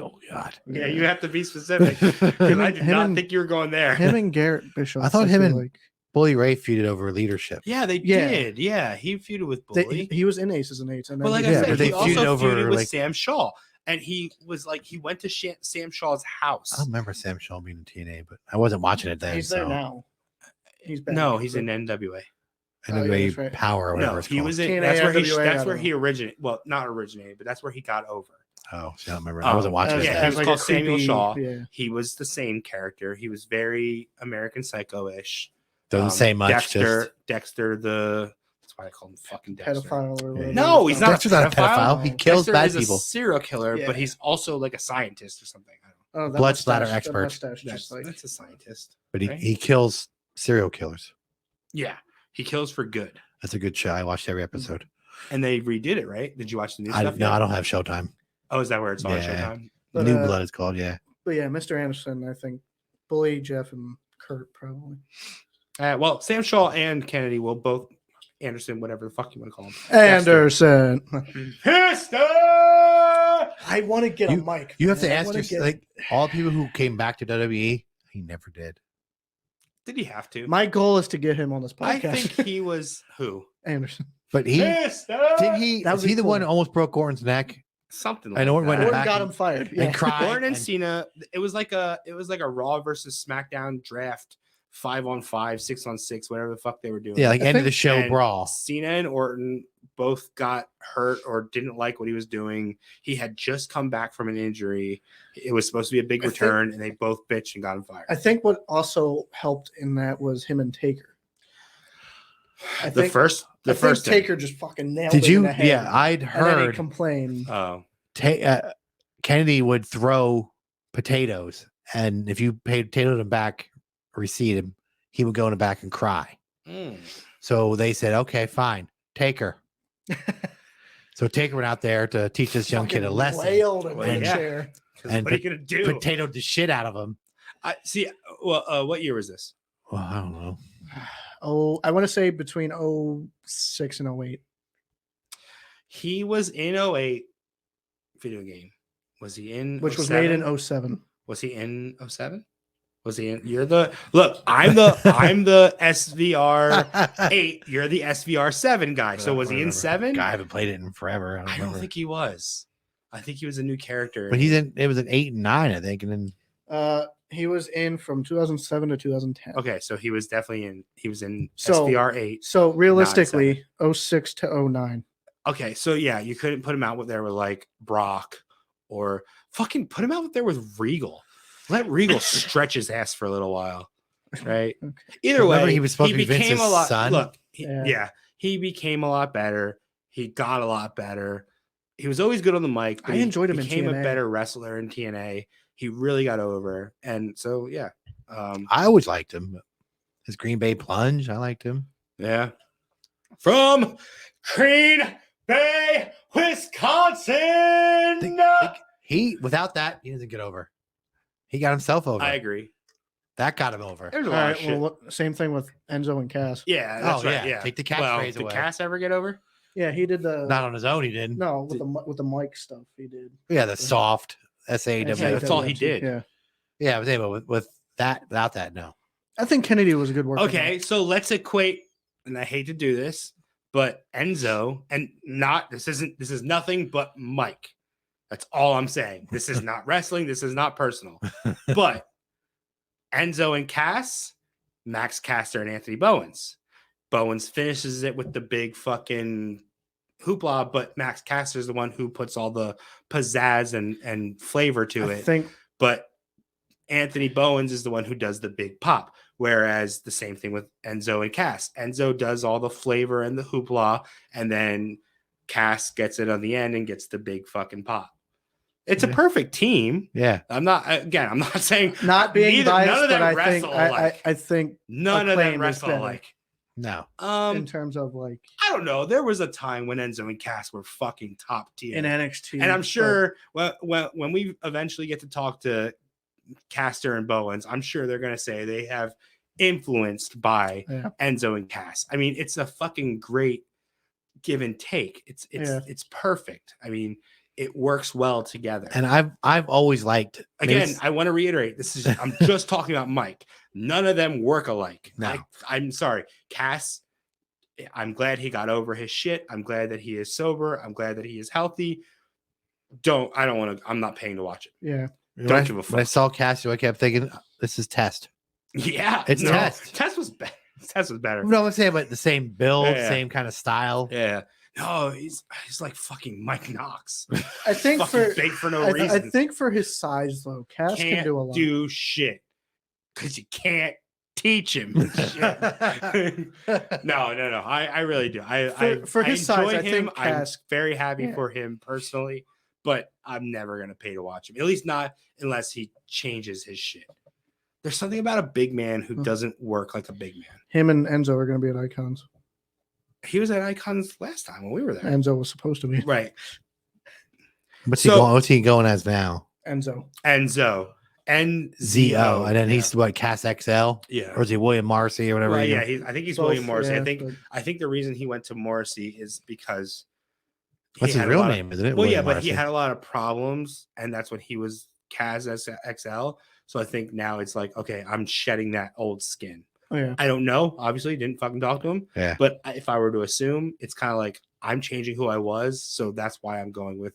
Oh God. Yeah, you have to be specific. 'Cause I did not think you were going there. Him and Garrett Bishop. I thought him feel and like Bully Ray feuded over leadership. Yeah, they Yeah. did. Yeah, he feuded with Bully. he was in Aces and Eights, and But then like he I Yeah, said, but they he also feuded over, feuded with like- Sam Shaw, and he was like he went to Sam Shaw's I house. don't remember Sam Shaw being in TNA, but I wasn't watching it then. he's there so. now. He's back. No, he's in NWA. NWA Oh, yeah, that's right. Power or whatever No, it's he called. was in. TNA, That's where he. NWA, I That's don't where know. he originated. Well, not originated, but that's where he got over. Oh, see, I don't remember. I wasn't watching as, it yeah, then. he as was like called a Samuel creepy, Shaw. Yeah. He was the same character. He was very American Psycho-ish. Doesn't say much. Dexter, that's why I call him fucking Dexter. Pedophile or whatever. No, he's not. Dexter's not a pedophile. He kills Dexter bad is a people. serial killer, Yeah. but he's also like a scientist or something. I don't know. Oh, that Blood mustache- splatter that expert. mustache just like That's a scientist. But he, right? he kills serial killers. Yeah, he kills for good. That's a good show. I watched every episode. And they redid it, right? Did you watch the new I stuff? no, yet? I don't have Showtime. Oh, is that where it's on Yeah. Showtime? But, New Blood is called. Yeah. But yeah, Mr. Anderson, I think Bully, Jeff, and Kurt probably. Well, Sam Shaw and Kennedy will both Anderson, whatever the fuck you want to call him. Anderson. Pistol! I want to get a mic. You have to man. I ask wanna yourself, like all the people who came back to WWE, he never did. Did he have to? My goal is to get him on this I podcast. think he was who? Anderson. But he Pistol! did he That was would he be the one who cool. almost broke Orton's neck Something I like know Orton went that. Orton back got and- him fired. and cried. Orton and and- Cena. It was like a Raw versus SmackDown draft, 5-on-5, 6-on-6, whatever the fuck they were doing. Yeah, like I end of think- the show And brawl. Cena and Orton both got hurt or didn't like what he was doing. He had just come back from an injury. It was supposed to be a big I think- return, and they both bitched and got him fired. I think what also helped in that was him and Taker. I The think first I think thing. Taker just fucking nailed Did him in you? the head. Yeah, I'd And then he heard complained. Oh, Kennedy would throw potatoes, and if you potatoed him back, receipt him, he would go in the back and cry. mm. So they said, "Okay, fine, Taker." So Taker went out there to teach this young kid a fucking lesson. wailed him Well, in the yeah. chair. 'Cause And what are you gonna do? Potatoed the shit out of him. I see. Well, what year was this? Well, I don't know. Oh, I want to say between 06 and 08. He was in 08 video game. Was he in? Which was made 07? in 07. Was he in 07? Was he in? You're the look. I'm the SVR 8. You're the SVR 7 guy. So was he in 7? I haven't played it in forever. I don't, I don't remember. think he was. I think he was a new character. But he's in. It was an 8 and 9, I think, and then He was in from 2007 to 2010. Okay, so he was definitely in. He was in So- SVR 8. So realistically, 06 to 09. Okay, so yeah, you couldn't put him out there with like Brock or fucking put him out there with Regal. Let Regal stretch his ass for a little while, right? Okay. Either Remember way, he was supposed to be became Vince's a lot. son? Look, Yeah. yeah, he became a lot better. He got a lot better. He was always good on the mic. But I enjoyed him in Became a TNA. better wrestler in TNA. He really got over, and so yeah, I always liked him. His Green Bay plunge, I liked him. yeah. From Green Bay, Wisconsin. He without that, he doesn't get over. He got himself over. I agree. That got him over. There's a All lot right. of shit. Well, same thing with Enzo and Cass. Yeah, that's Oh, right. yeah. Yeah, Take the catchphrase Did away. Cass ever get over? Yeah, he did the Not on his own, he didn't. no with the mic stuff. He did. Yeah, the soft SAW. Yeah, that's all he did. Yeah, Yeah, I was able with that. Without that, no. I think Kennedy was a good worker. Okay, so let's equate, and I hate to do this, but Enzo and not this is nothing but Mike. That's all I'm saying. This is not wrestling. This is not personal. But Enzo and Cass, Max Caster and Anthony Bowens. Bowens finishes it with the big fucking hoopla, but Max Caster is the one who puts all the pizzazz and flavor to I it. think But Anthony Bowens is the one who does the big pop. Whereas the same thing with Enzo and Cass. Enzo does all the flavor and the hoopla, and then Cass gets it on the end and gets the big fucking pop. It's a Yeah. perfect team. Yeah. I'm not saying not being Neither- none biased, of them but I think wrestle alike. I think none of them Acclaim is wrestle better. alike. No. in terms of like I don't know. There was a time when Enzo and Cass were fucking top tier. in NXT, And I'm but sure when we eventually get to talk to Caster and Bowens, I'm sure they're going to say they have influenced by Yeah. Enzo and Cass. I mean, it's a fucking great give and take. It's Yeah. it's perfect. I mean, it works well together. And I've always liked Again, I want to reiterate, I'm just talking about Mike. None of them work alike. No. I'm sorry. Cass, I'm glad he got over his shit. I'm glad that he is sober. I'm glad that he is healthy. I'm not paying to watch it. Yeah. Don't give a fuck. When I saw Cassio, I kept thinking, this is Test. Yeah. It's Test. Test was better. Test was better. No, I'm saying, but the same build, Yeah. same kind of style. Yeah. No, he's like fucking Mike Knox. I think Fucking big for no I reason. think for his size though, Cass can do a lot. Do shit because you can't teach him. Shit. No. I really do. For his size, I him. think Cass. I'm very happy Yeah. for him personally, but I'm never gonna pay to watch him. At least not unless he changes his shit. There's something about a big man who doesn't work like a big man. Him and Enzo are going to be at Icons. He was at Icons last time when we were there. Enzo was supposed to be. Right. What's he going as now? Enzo. Enzo. ZO. And then yeah. he's what, Cass XL? Yeah. Or is he William Marcy or whatever? Well, he yeah, is? I think he's Both, William Morrissey. yeah, I think the reason he went to Morrissey is because What's his real name, isn't it? Well, William yeah, but Marcy. he had a lot of problems, and that's when he was Kaz XL. So I think now it's like, okay, I'm shedding that old skin. Oh, yeah. I don't know. Obviously, didn't fucking talk to him. Yeah. But if I were to assume, it's kind of like I'm changing who I was, so that's why I'm going with.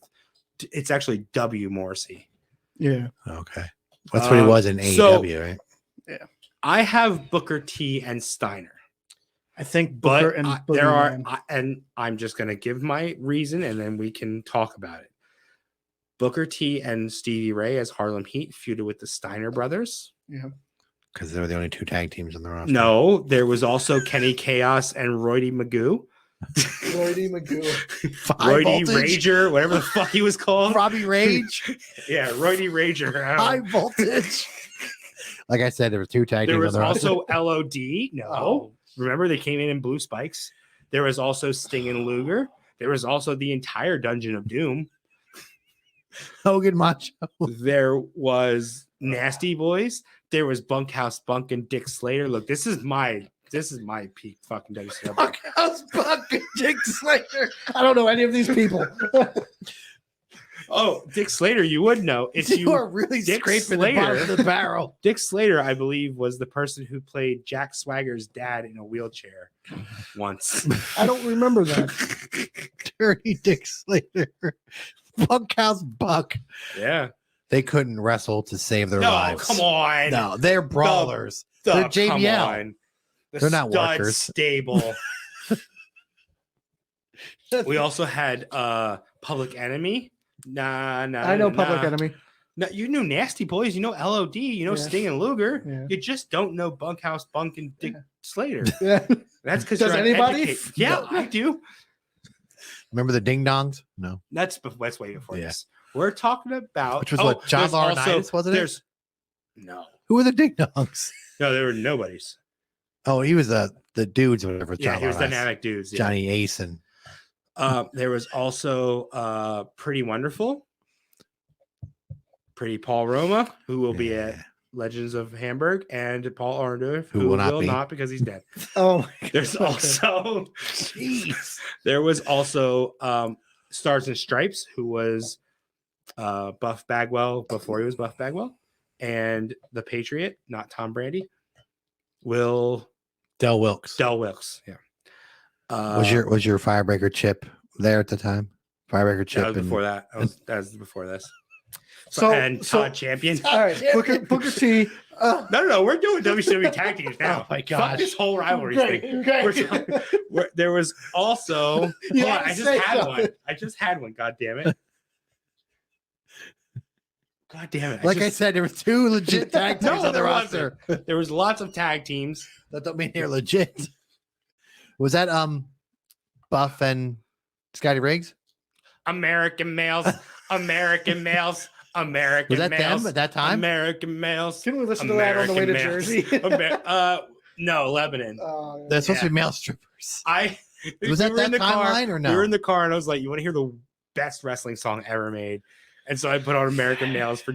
It's actually W Morrissey. Yeah. Okay. That's what he was in AEW, right? Yeah. I have Booker T and Steiner. I think Booker But and there are, Boogeyman. and I'm just going to give my reason and then we can talk about it. Booker T and Stevie Ray as Harlem Heat feuded with the Steiner brothers. Yeah. Because they were the only two tag teams on the roster. No, there was also Kenny Chaos and Roydie Magoo. Roydie Magoo. Roydie Rager, whatever the fuck he was called. Robbie Rage. Yeah, Roydie Rager. High voltage. Like I said, there were two tag There teams was on the roster. also LOD. No. Oh. Remember, they came in blue spikes. There was also Sting and Luger. There was also the entire Dungeon of Doom. Hogan Macho. There was Nasty Boys. There was Bunkhouse Bunk and Dick Slater. Look, this is my peak fucking WCW. Bunkhouse Buck and Dick Slater. I don't know any of these people. Oh, Dick Slater, you would know if You are really Dick scraping the bottom of the barrel. Dick Slater, I believe, was the person who played Jack Swagger's dad in a wheelchair once. I don't remember that. Dirty Dick Slater. Bunkhouse Buck. Yeah. They couldn't wrestle to save their No, lives. come on. No, they're brawlers. They're Come JBL. on. The They're not stud workers. Stable. We also had Public Enemy. I know Public Enemy. No, you knew Nasty Boys, you know LOD, you know Yeah. Sting and Luger. Yeah. You just don't know Bunkhouse Bunk and Dick Slater. Yeah. That's because Does you're anybody? uneducated. Yeah, I do. Remember the Ding Dongs? No. That's way before Yeah. this. We're talking about Which was what, John there's also- Laurinaitis, wasn't it? There's no, Who were the Ding Dongs? no, there were nobodies. Oh, he was the dudes or whatever. Yeah, John he was Laurinaitis. dynamic dudes. Yeah. Johnny Ace and There was also Pretty Wonderful, Pretty Paul Roma, who will be at Legends of Hamburg, and Paul Arndorff, who will not because he's dead. Oh, my God. There's also, there was also Stars and Stripes, who was Buff Bagwell before he was Buff Bagwell, and the Patriot, not Tom Brady, Del Wilkes. Del Wilkes. Yeah. Was your Firebreaker Chip there at the time? Firebreaker Chip. That was before that. That was before this. So- and so- Todd Champion. All right. Booker T. No, we're doing WCW tag teams now. Oh my Fuck gosh. this whole rivalry Great, thing. great. There was also. You Hold on, had to I just say had something. one. I just had one. God damn it. God damn it. Like I said, there were two legit tag teams No, on the there roster. there was lots of tag teams. That don't mean they're legit. Was that Buff and Scotty Riggs? American males. American males. American Was that males. them at that time? American males. Can we listen to that on the way to American males. Jersey? No, Lebanon. They're supposed to Yeah. be male strippers. We Was that were in the car. timeline or no? We were in the car and I was like, you want to hear the best wrestling song ever made? And so I put on American Males for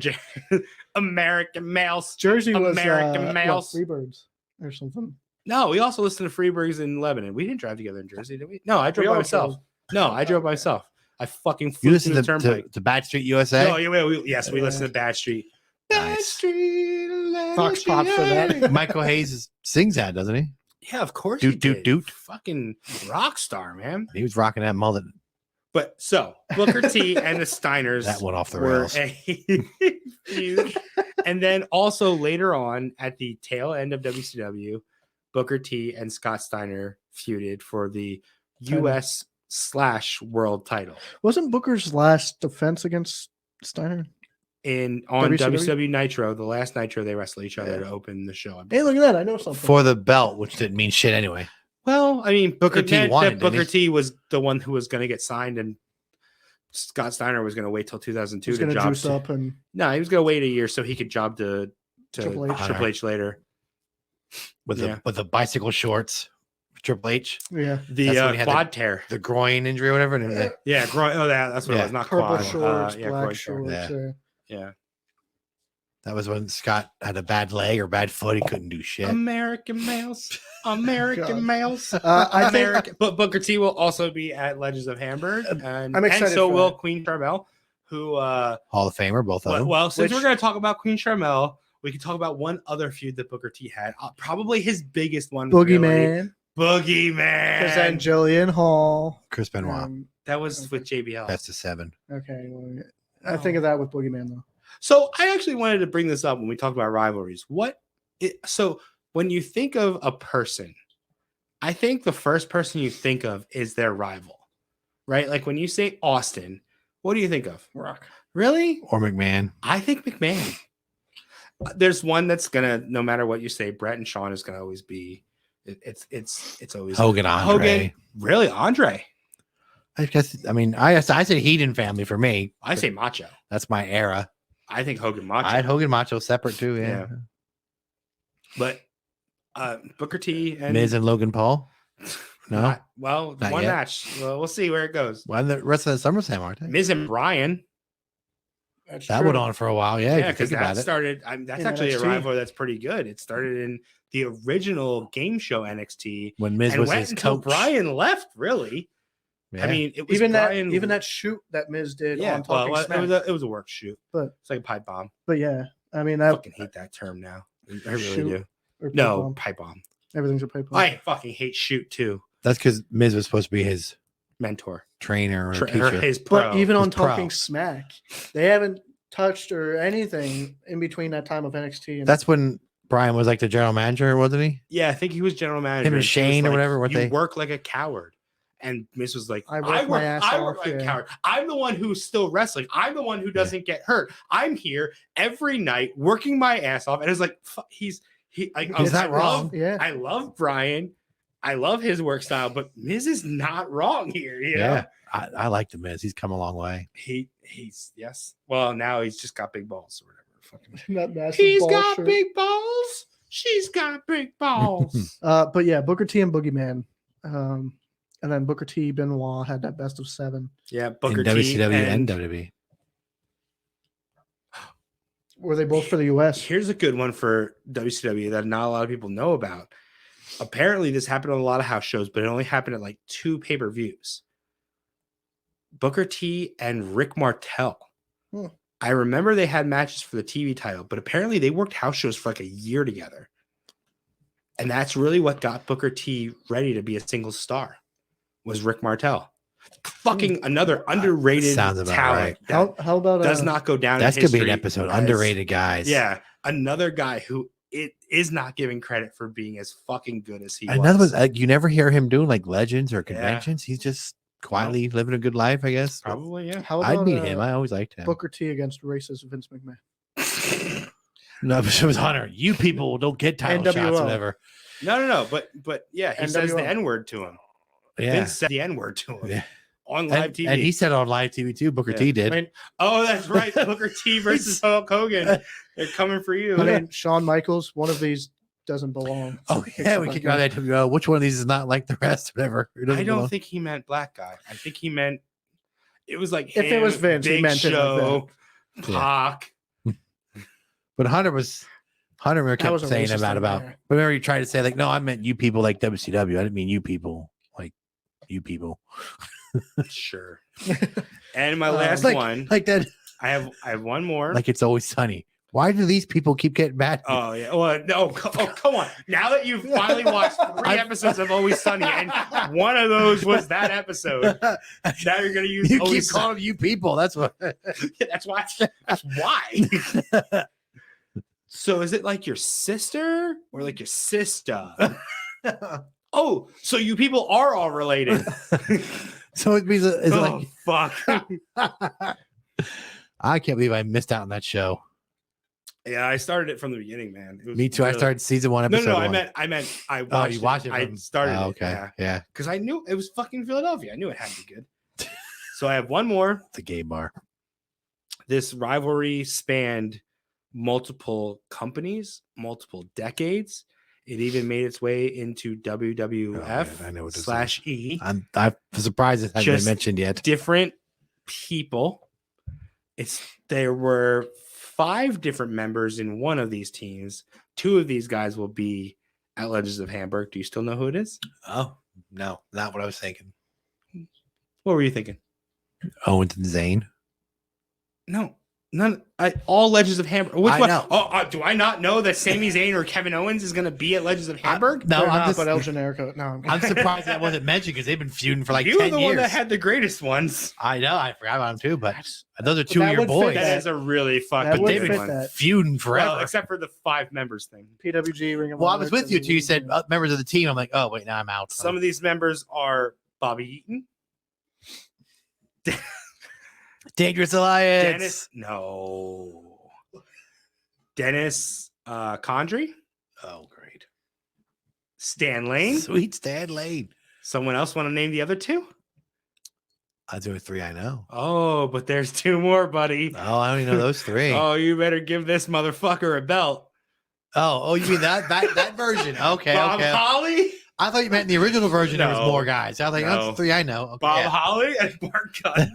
American Males. Jersey was American males. Freebirds or something. No, we also listened to Freebirds in Lebanon. We didn't drive together in Jersey, did we? No, I drove We by all myself. drove. No, I drove by myself. I fucking You flew listen through the to turnpike. Bad Street USA? No, yes, we listen to Bad Street. Bad Nice. Street. let Fox it Pop for that. be. Michael Hayes sings that, doesn't he? Yeah, of course Doot, he doot, did. doot. Fucking rock star, man. He was rocking that mullet. But so Booker T and the Steiners That went off the were rails. a feud. And then also later on at the tail end of WCW, Booker T and Scott Steiner feuded for the US/world title Wasn't Booker's last defense against Steiner? on WCW? WCW Nitro. The last Nitro they wrestled each other Yeah. to open the show. Hey, look at that! I know something. For the belt, which didn't mean shit anyway. Well, I mean, Booker it T meant won that it, didn't Booker he? T was the one who was going to get signed, and Scott Steiner was going to wait till 2002 He's to gonna job. juice up and No, he was going to wait a year so he could job to Triple H. Triple H later. With Yeah. the bicycle shorts. Triple H. yeah, The That's when he had quad tear. The groin injury or whatever. And Yeah, that's what it Yeah. was. Not purple quad. shorts, Yeah, black groin tear. shorts. Yeah. Yeah. that was when Scott had a bad leg or bad foot. He couldn't do shit. American males. American God. males. I think American. But Booker T will also be at Legends of Hamburg. And, I'm excited and so for will that. Queen Charmel, who Hall of Famer, both of them. well, since Which- we're going to talk about Queen Charmel, we can talk about one other feud that Booker T had. Probably his biggest one. Boogeyman, Boogeyman. because then Jillian Hall. Chris Benoit. That was with JBL. That's the 7. Okay, well, I think of that with Boogeyman though. So I actually wanted to bring this up when we talk about rivalries. So when you think of a person, I think the first person you think of is their rival, right? Like when you say Austin, what do you think of? Rock. Really? Or McMahon. I think McMahon. There's one that's gonna, no matter what you say, Brett and Sean is gonna always be. It's always Hogan, Andre. Hogan. Really, Andre? I guess. I mean, I said Heenan Family for me. I say Macho. That's my era. I think Hogan Macho. I had Hogan Macho separate too. Yeah. But Booker T and Miz and Logan Paul. No, Not Not one yet. match. Well, we'll see where it goes. well, the rest of the SummerSlam, aren't they? Miz and Brian. That's That true. went on for a while. Yeah, Yeah, if you because think that about it. started. That's In actually a NXT. rivalry that's pretty good. It started in the original game show NXT When Miz and was went his until coach. Brian left. Really, Yeah. I mean, it was Even Brian, that shoot that Miz did Yeah, on Talking well, Smack. it was a work shoot. But It's like a pipe bomb. yeah, I mean I that fucking hate that term now. I really Shoot. do. or No, bomb. pipe bomb. Everything's a pipe bomb. I fucking hate shoot too. That's because Miz was supposed to be his Mentor. trainer or Or teacher. his pro. But even on He's pro. Talking Smack, they haven't touched or anything in between that time of NXT. And That's when Brian was like the general manager, wasn't he? Yeah, I think he was general manager. Him and she was Shane or like, whatever, weren't you they? work like a coward. And Miz was like, I work my ass I work off, like a yeah. coward. I'm the one who's still wrestling. I'm the one who doesn't get hurt. I'm here every night working my ass off. And it's like, he's like, He's not I wrong. love- yeah, I love Brian. I love his work style, but Miz is not wrong here. You know? Yeah. I like the Miz. He's come a long way. He's yes. Well, now he's just got big balls or whatever. Fucking. that massive He's ball got shirt. big balls. She's got big balls. But yeah, Booker T and Boogeyman, and then Booker T Benoit had that best of 7. Yeah, In Booker T WCW and and WWE. Were they both for the US? Here's a good one for WCW that not a lot of people know about. Apparently, this happened on a lot of house shows, but it only happened at like 2 pay-per-views. Booker T and Rick Martel. Hmm. I remember they had matches for the TV title, but apparently they worked house shows for like a year together. And that's really what got Booker T ready to be a single star, was Rick Martel. Fucking another underrated Sounds about talent right. that How about does not go down. That in could be an history episode. as- Underrated guys. Yeah, another guy who it is not giving credit for being as fucking good as he Another was. one, like, you never hear him doing like legends or conventions. He's just quietly living a good life, I guess. Probably, yeah. How I'd about meet him. I always liked him. Booker T against racist Vince McMahon? No, but it was Hunter. You people don't get title shots, NWO. whatever. No, but yeah, he says the NWO. N-word to him. Yeah. Vince said the N-word to him Yeah. on live And, TV. and he said it on live TV too. Booker Yeah. T did. I mean, oh, that's right. Booker T versus Hulk Hogan. They're coming for you. I mean, Shawn Michaels, one of these doesn't belong. Oh yeah, we kick out that WO. Which one of these is not like the rest? Whatever. It doesn't I don't belong. think he meant black guy. I think he meant it was like If it was him, Vince, he Big meant it like Show, Yeah. Pac. But Hunter kept was a saying racist thing about. there. Whenever he tried to say like, no, I meant you people like WCW. I didn't mean you people like you people. Sure. And my last one, like that. I have one more. Like It's Always Sunny. Why do these people keep getting mad? Oh yeah. Well, no. Oh, come on. Now that you've finally watched 3 episodes of Always Sunny, and one of those was that episode, now you're gonna use. You Always keep calling you people. That's what. That's why. That's why. So is it like your sister or like your sister? Oh, so you people are all related. So it means it's Oh fuck. I can't believe I missed out on that show. Yeah, I started it from the beginning, man. It was Me too. I really- started season 1, No, episode no, 1. I meant I watched. Oh, you watched it? I started. Oh, it, okay. Yeah. because I knew it was fucking Philadelphia. I knew it had to be good. So I have one more. It's a gay bar. This rivalry spanned multiple companies, multiple decades. It even made its way into WWF I know what this /E. I'm surprised it hasn't Just been mentioned yet. Different people. There were 5 different members in one of these teams. 2 of these guys will be at Legends of Hamburg. Do you still know who it is? Oh, no, not what I was thinking. What were you thinking? Owens and Zayn. No, none. All Legends of Hamburg. Which I one? know. Oh, do I not know that Sami Zayn or Kevin Owens is going to be at Legends of Hamburg? No, They're I'm not, just, but El Generico. No, I'm I'm surprised that wasn't mentioned because they've been feuding for like you were 10 the years. one that had the greatest ones. I know. I forgot about them too, but those are 2 of that your would fit boys. That is a really fucking That would they've good been fit one. that. feuding forever. Well, except for the 5 members thing. PWG Ring of Well, I Honor, was with you too. You said WWE. members of the team. I'm like, oh, wait, now I'm out. Some of these members are Bobby Eaton, Dangerous Alliance. Dennis Condren, Oh, great. Stan Lane. Sweet Stan Lane. Someone else want to name the other 2? I'll do 3 I know. Oh, but there's 2 more, buddy. Oh, I don't even know those 3. Oh, you better give this motherfucker a belt. Oh, you mean that version? Okay, Bob okay. Holly, I thought you meant in the original version there was No. more guys. I was like, No. that's 3 I know. Okay, Bob yeah. Holly, and Bart Gunn,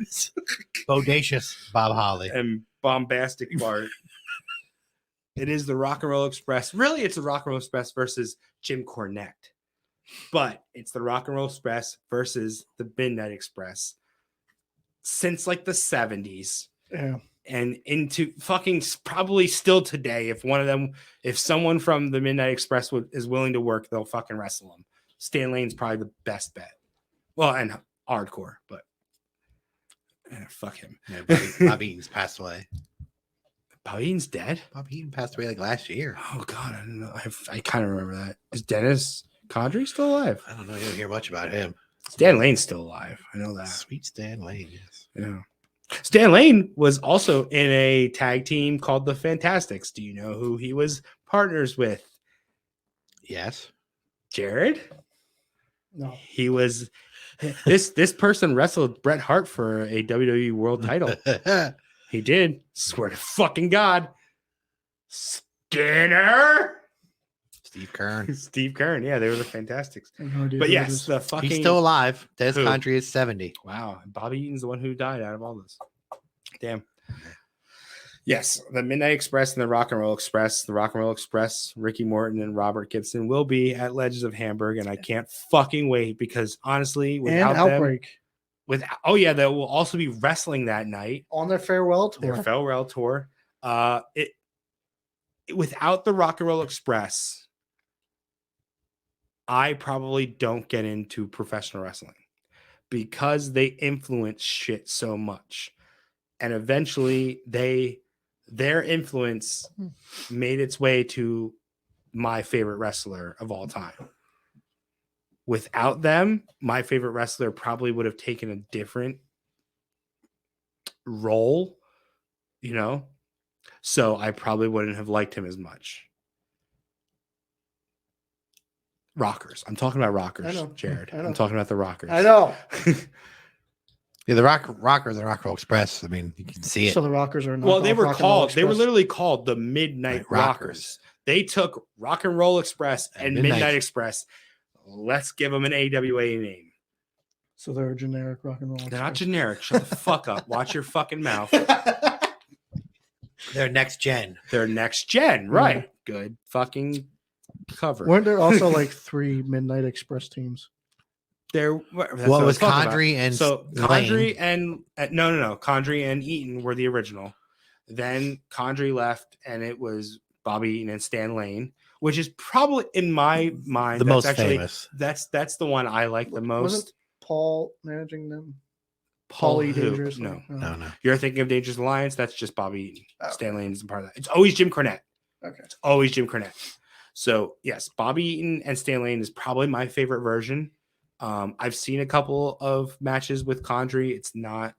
Bodacious Bob Holly. and Bombastic Bart. It is the Rock and Roll Express. Really, it's the Rock and Roll Express versus Jim Cornette. But it's the Rock and Roll Express versus the Midnight Express since like the 70s Yeah. and into fucking probably still today. If someone from the Midnight Express is willing to work, they'll fucking wrestle them. Stan Lane's probably the best bet. Well, and hardcore, but fuck him. Yeah, Bob Eaton's passed away. Bob Eaton's dead? Bob Eaton passed away like last year. Oh God, I don't know. I kind of remember that. Is Dennis Condren still alive? I don't know. You don't hear much about him. Stan Lane's still alive. I know that. Sweet Stan Lane, yes. Yeah. Stan Lane was also in a tag team called the Fantastics. Do you know who he was partners with? Yes. Jared? No. He was this person wrestled Bret Hart for a WWE World title. He did. Swear to fucking God. Skinner. Steve Kern. Steve Kern. Yeah, they were the Fantastics. I have no idea But who it yes, is. the fucking He's still alive. Des Who? Country is 70. wow. Bobby Eaton's the one who died out of all this. Damn. Yes, the Midnight Express and the Rock and Roll Express. The Rock and Roll Express, Ricky Morton and Robert Gibson will be at Legends of Hamburg, and I can't fucking wait because honestly, And without them, Outbreak they will also be wrestling that night. on their farewell tour. Their farewell tour. Without the Rock and Roll Express, I probably don't get into professional wrestling because they influence shit so much. And eventually their influence made its way to my favorite wrestler of all time. Without them, my favorite wrestler probably would have taken a different role, you know? So I probably wouldn't have liked him as much. Rockers. I'm talking about rockers, I know. Jared. I know. I'm talking about the rockers. I know. Yeah, the Rockers and Rock and Roll Express. I mean, you can see it. So the Rockers are Well, they knockoff were Rock and Roll called, they were Express. literally called the Midnight Right, Rockers. Rockers. They took Rock and Roll Express and And Midnight. Midnight Express. Let's give them an AWA name. So they're a generic Rock and Roll. They're not Express. generic. Shut the fuck up. Watch your fucking mouth. They're next gen. They're next gen. Right. Good fucking cover. Weren't there also like 3 Midnight Express teams? What was Condren and so Lane? Condren and no, Condren and Eaton were the original. Then Condren left, and it was Bobby Eaton and Stan Lane, which is probably in my mind The that's most actually famous. That's the one I like the most. Wasn't Paul managing them? Paul Paulie who? Dangerous? No. No. You're thinking of Dangerous Alliance. That's just Bobby Eaton. Okay. Stan Lane isn't part of that. It's always Jim Cornette. Okay. It's always Jim Cornette. So yes, Bobby Eaton and Stan Lane is probably my favorite version. I've seen a couple of matches with Condren. It's not.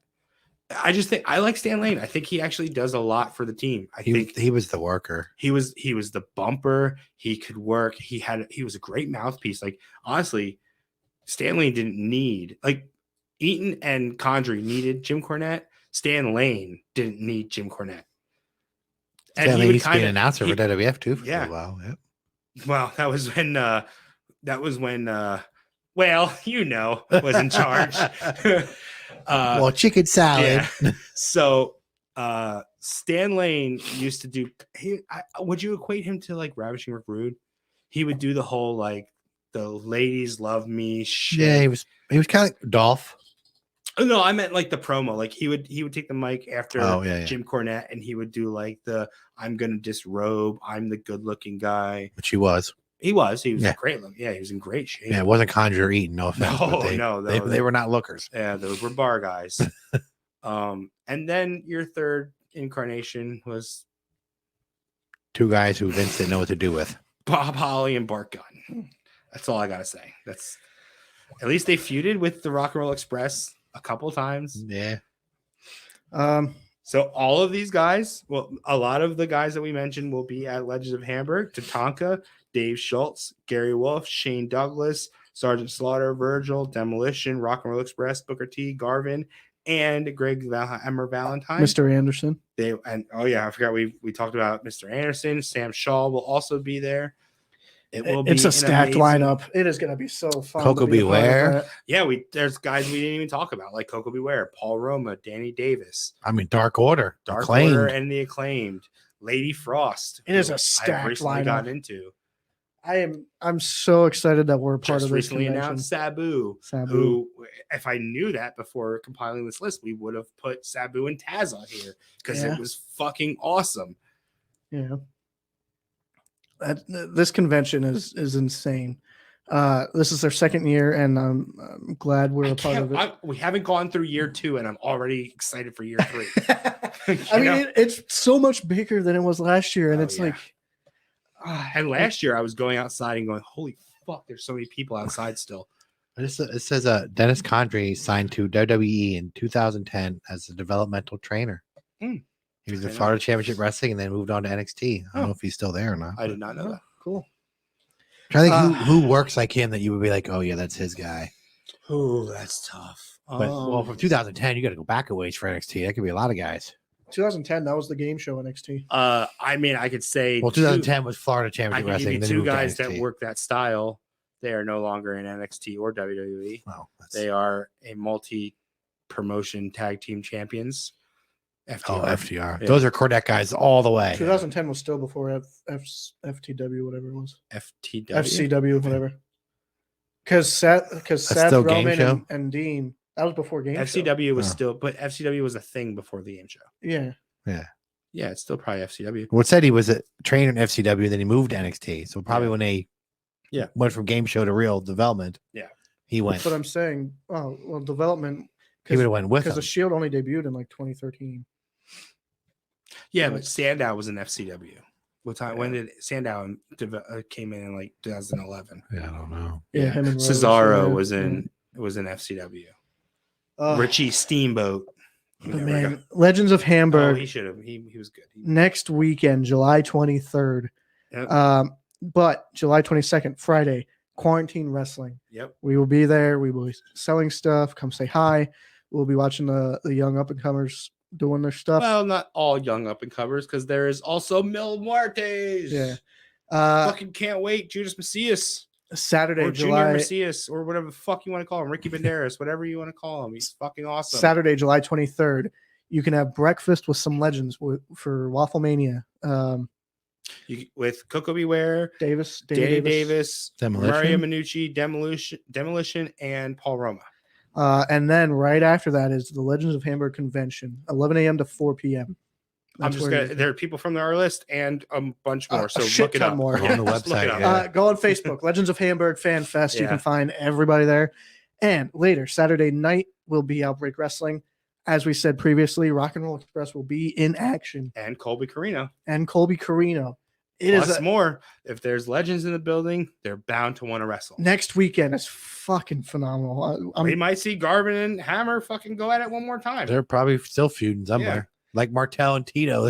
I just think I like Stan Lane. I think he actually does a lot for the team. I think He was the worker. he was the bumper. He could work. He was a great mouthpiece. Like honestly, Stan Lane didn't need like Eaton and Condren needed Jim Cornette. Stan Lane didn't need Jim Cornette. And Stan he Lane would used to be an kinda- announcer for he- WWF too for yeah. a while. Yep. Well, that was when well, was in charge. Well, chicken salad. Yeah. So Stan Lane used to do would you equate him to like Ravishing Rick Rude? He would do the whole like the ladies love me shit. Yeah, he was kind of like Dolph. Oh, no, I meant like the promo. Like he would take the mic after Yeah. Jim Cornette, and he would do like the "I'm gonna disrobe. I'm the good looking guy." Which he was. He was Yeah. great look. Yeah, he was in great shape. Yeah, it wasn't Conjure Eaton. No offense. No, but no, they were not lookers. Yeah, those were bar guys. And then your third incarnation was Two guys who Vince didn't know what to do with. Bob Holly and Bart Gunn. That's all I gotta say. That's at least they feuded with the Rock and Roll Express a couple times. Yeah. So all of these guys, well, a lot of the guys that we mentioned will be at Legends of Hamburg. Tatanka, Dave Schultz, Gary Wolf, Shane Douglas, Sergeant Slaughter, Virgil, Demolition, Rock and Roll Express, Booker T, Garvin, and Greg Emmer Valentine. Mr. Anderson. I forgot we talked about Mr. Anderson. Sam Shaw will also be there. It will It's be a stacked amazing lineup. It is going to be so fun. Coco to be a part of Beware. that. Yeah, there's guys we didn't even talk about, like Coco Beware, Paul Roma, Danny Davis, I mean, Dark Order. Dark Acclaimed. Order, and the Acclaimed, Lady Frost. It is who a stacked I've recently lineup. gotten into. I'm so excited that we're a part Just of this recently convention. announced Sabu, Sabu. who, if I knew that before compiling this list, we would have put Sabu and Taz on here because Yeah. it was fucking awesome. Yeah. This convention is insane. This is their second year, and I'm glad we're a part of it. We haven't gone through year 2, and I'm already excited for year 3. I mean, it's so much bigger than it was last year, and Oh, it's yeah. like. And last year, I was going outside and going, "Holy fuck! There's so many people outside still." It says Dennis Condren signed to WWE in 2010 as a developmental trainer. He was in I know. Florida Championship Wrestling and then moved on to NXT. I don't Oh. know if he's still there or not. I did not know that. Cool. I think who works like him that you would be like, oh yeah, that's his guy. Oh, that's tough. But well, from 2010, you got to go back a ways for NXT. That could be a lot of guys. 2010, that was the game show NXT. I mean, I could say, Well, 2010 was Florida I Championship can give Wrestling. you then he 2 moved to guys that NXT. work that style. They are no longer in NXT or WWE. Wow, that's- They are a multi-promotion tag team champions. Oh, FTR. FTR. Yeah. Those are Cornette guys all the way. 2010 was still before FTW, whatever it was. FTW. FCW, whatever. Because Seth still Game Roman Show? and Dean, that was before game show. FCW was Oh. still, but FCW was a thing before the game show. Yeah. Yeah, it's still probably FCW. Well, it said he was a trainer in FCW, then he moved to NXT. So probably Yeah. when they Yeah. went from game show to real development, Yeah. he went. That's what I'm saying. Oh, well, development. He would have went with Because him. the Shield only debuted in like 2013. Yeah, Like- but Sandow was in FCW. What time? When did Sandow came in like 2011? Yeah, I don't know. Yeah, him and Rose, Cesaro yeah. was in FCW. Oh, Richie Steamboat. He but never man, got- Legends of Oh, Hamburg he should have. He was good. next weekend, July 23rd. Yep. But July 22nd, Friday, Quarantine Wrestling. Yep. We will be there. We will be selling stuff. Come say hi. We'll be watching the young up and comers doing their stuff. Well, not all young up and covers, because there is also Mil Muertes. Yeah. Fucking can't wait. Judas Macias Saturday, or Junior July Macias or whatever the fuck you want to call him. Ricky Banderas, whatever you want to call him. He's fucking awesome. Saturday, July 23rd. You can have breakfast with some legends for Waffle Mania. With Coco Beware, Davis, Danny Davis, Demolition. Mario Minucci, Demolition, and Paul Roma. And then right after that is the Legends of Hamburg convention, 11 a.m. to 4 p.m. There are people from our list and a bunch more. So a shit look it ton up more. On the Just look it website, up. yeah. Go on Facebook, Legends of Hamburg Fan Fest. You Yeah. can find everybody there. And later, Saturday night, will be Outbreak Wrestling. As we said previously, Rock and Roll Express will be in action. And Colby Carino. It Plus is more. If there's legends in the building, they're bound to want to wrestle. next weekend is fucking phenomenal. We might see Garvin and Hammer fucking go at it one more time. They're probably still feuding somewhere, like Martel and Tito.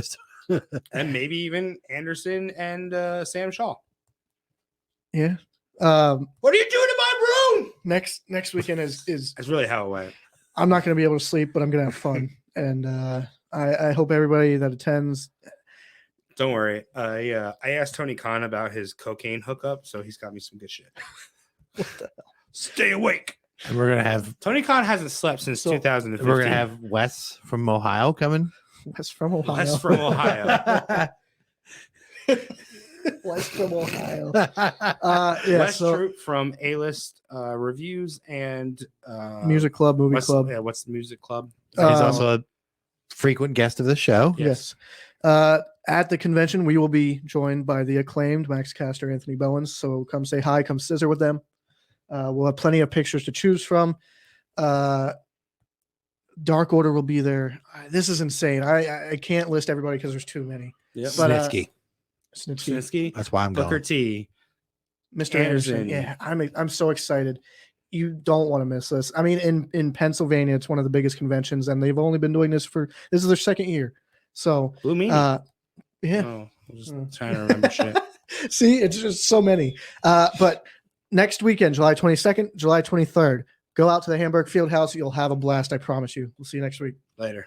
And maybe even Anderson and Sam Shaw. Yeah. What are you doing in my room? Next weekend is That's really how it went. I'm not going to be able to sleep, but I'm going to have fun. And I hope everybody that attends. Don't worry. I asked Tony Khan about his cocaine hookup, so he's got me some good shit. What the hell? Stay awake. And we're gonna have Tony Khan hasn't slept since 2015. we're gonna have Wes from Ohio coming. Wes from Ohio. Wes from Ohio. Wes from Ohio. Yeah, Wes so Troop from A-List Reviews and Music Club, Movie Club. Yeah, what's the Music Club? He's also a frequent guest of the show. Yes. At the convention, we will be joined by the acclaimed Max Caster, Anthony Bowens. So come say hi, come scissor with them. We'll have plenty of pictures to choose from. Dark Order will be there. This is insane. I can't list everybody because there's too many. Yep. But, Snitsky. Snitsky, That's why I'm Booker going. T, Mr. Anderson. Yeah, I'm so excited. You don't want to miss this. I mean, in Pennsylvania, it's one of the biggest conventions, and they've only been doing this is their second year. So Blue Meanie. yeah. Oh, I'm just trying to remember shit. See, it's just so many. But next weekend, July 22nd, July 23rd, go out to the Hamburg Field House. You'll have a blast. I promise you. We'll see you next week. Later.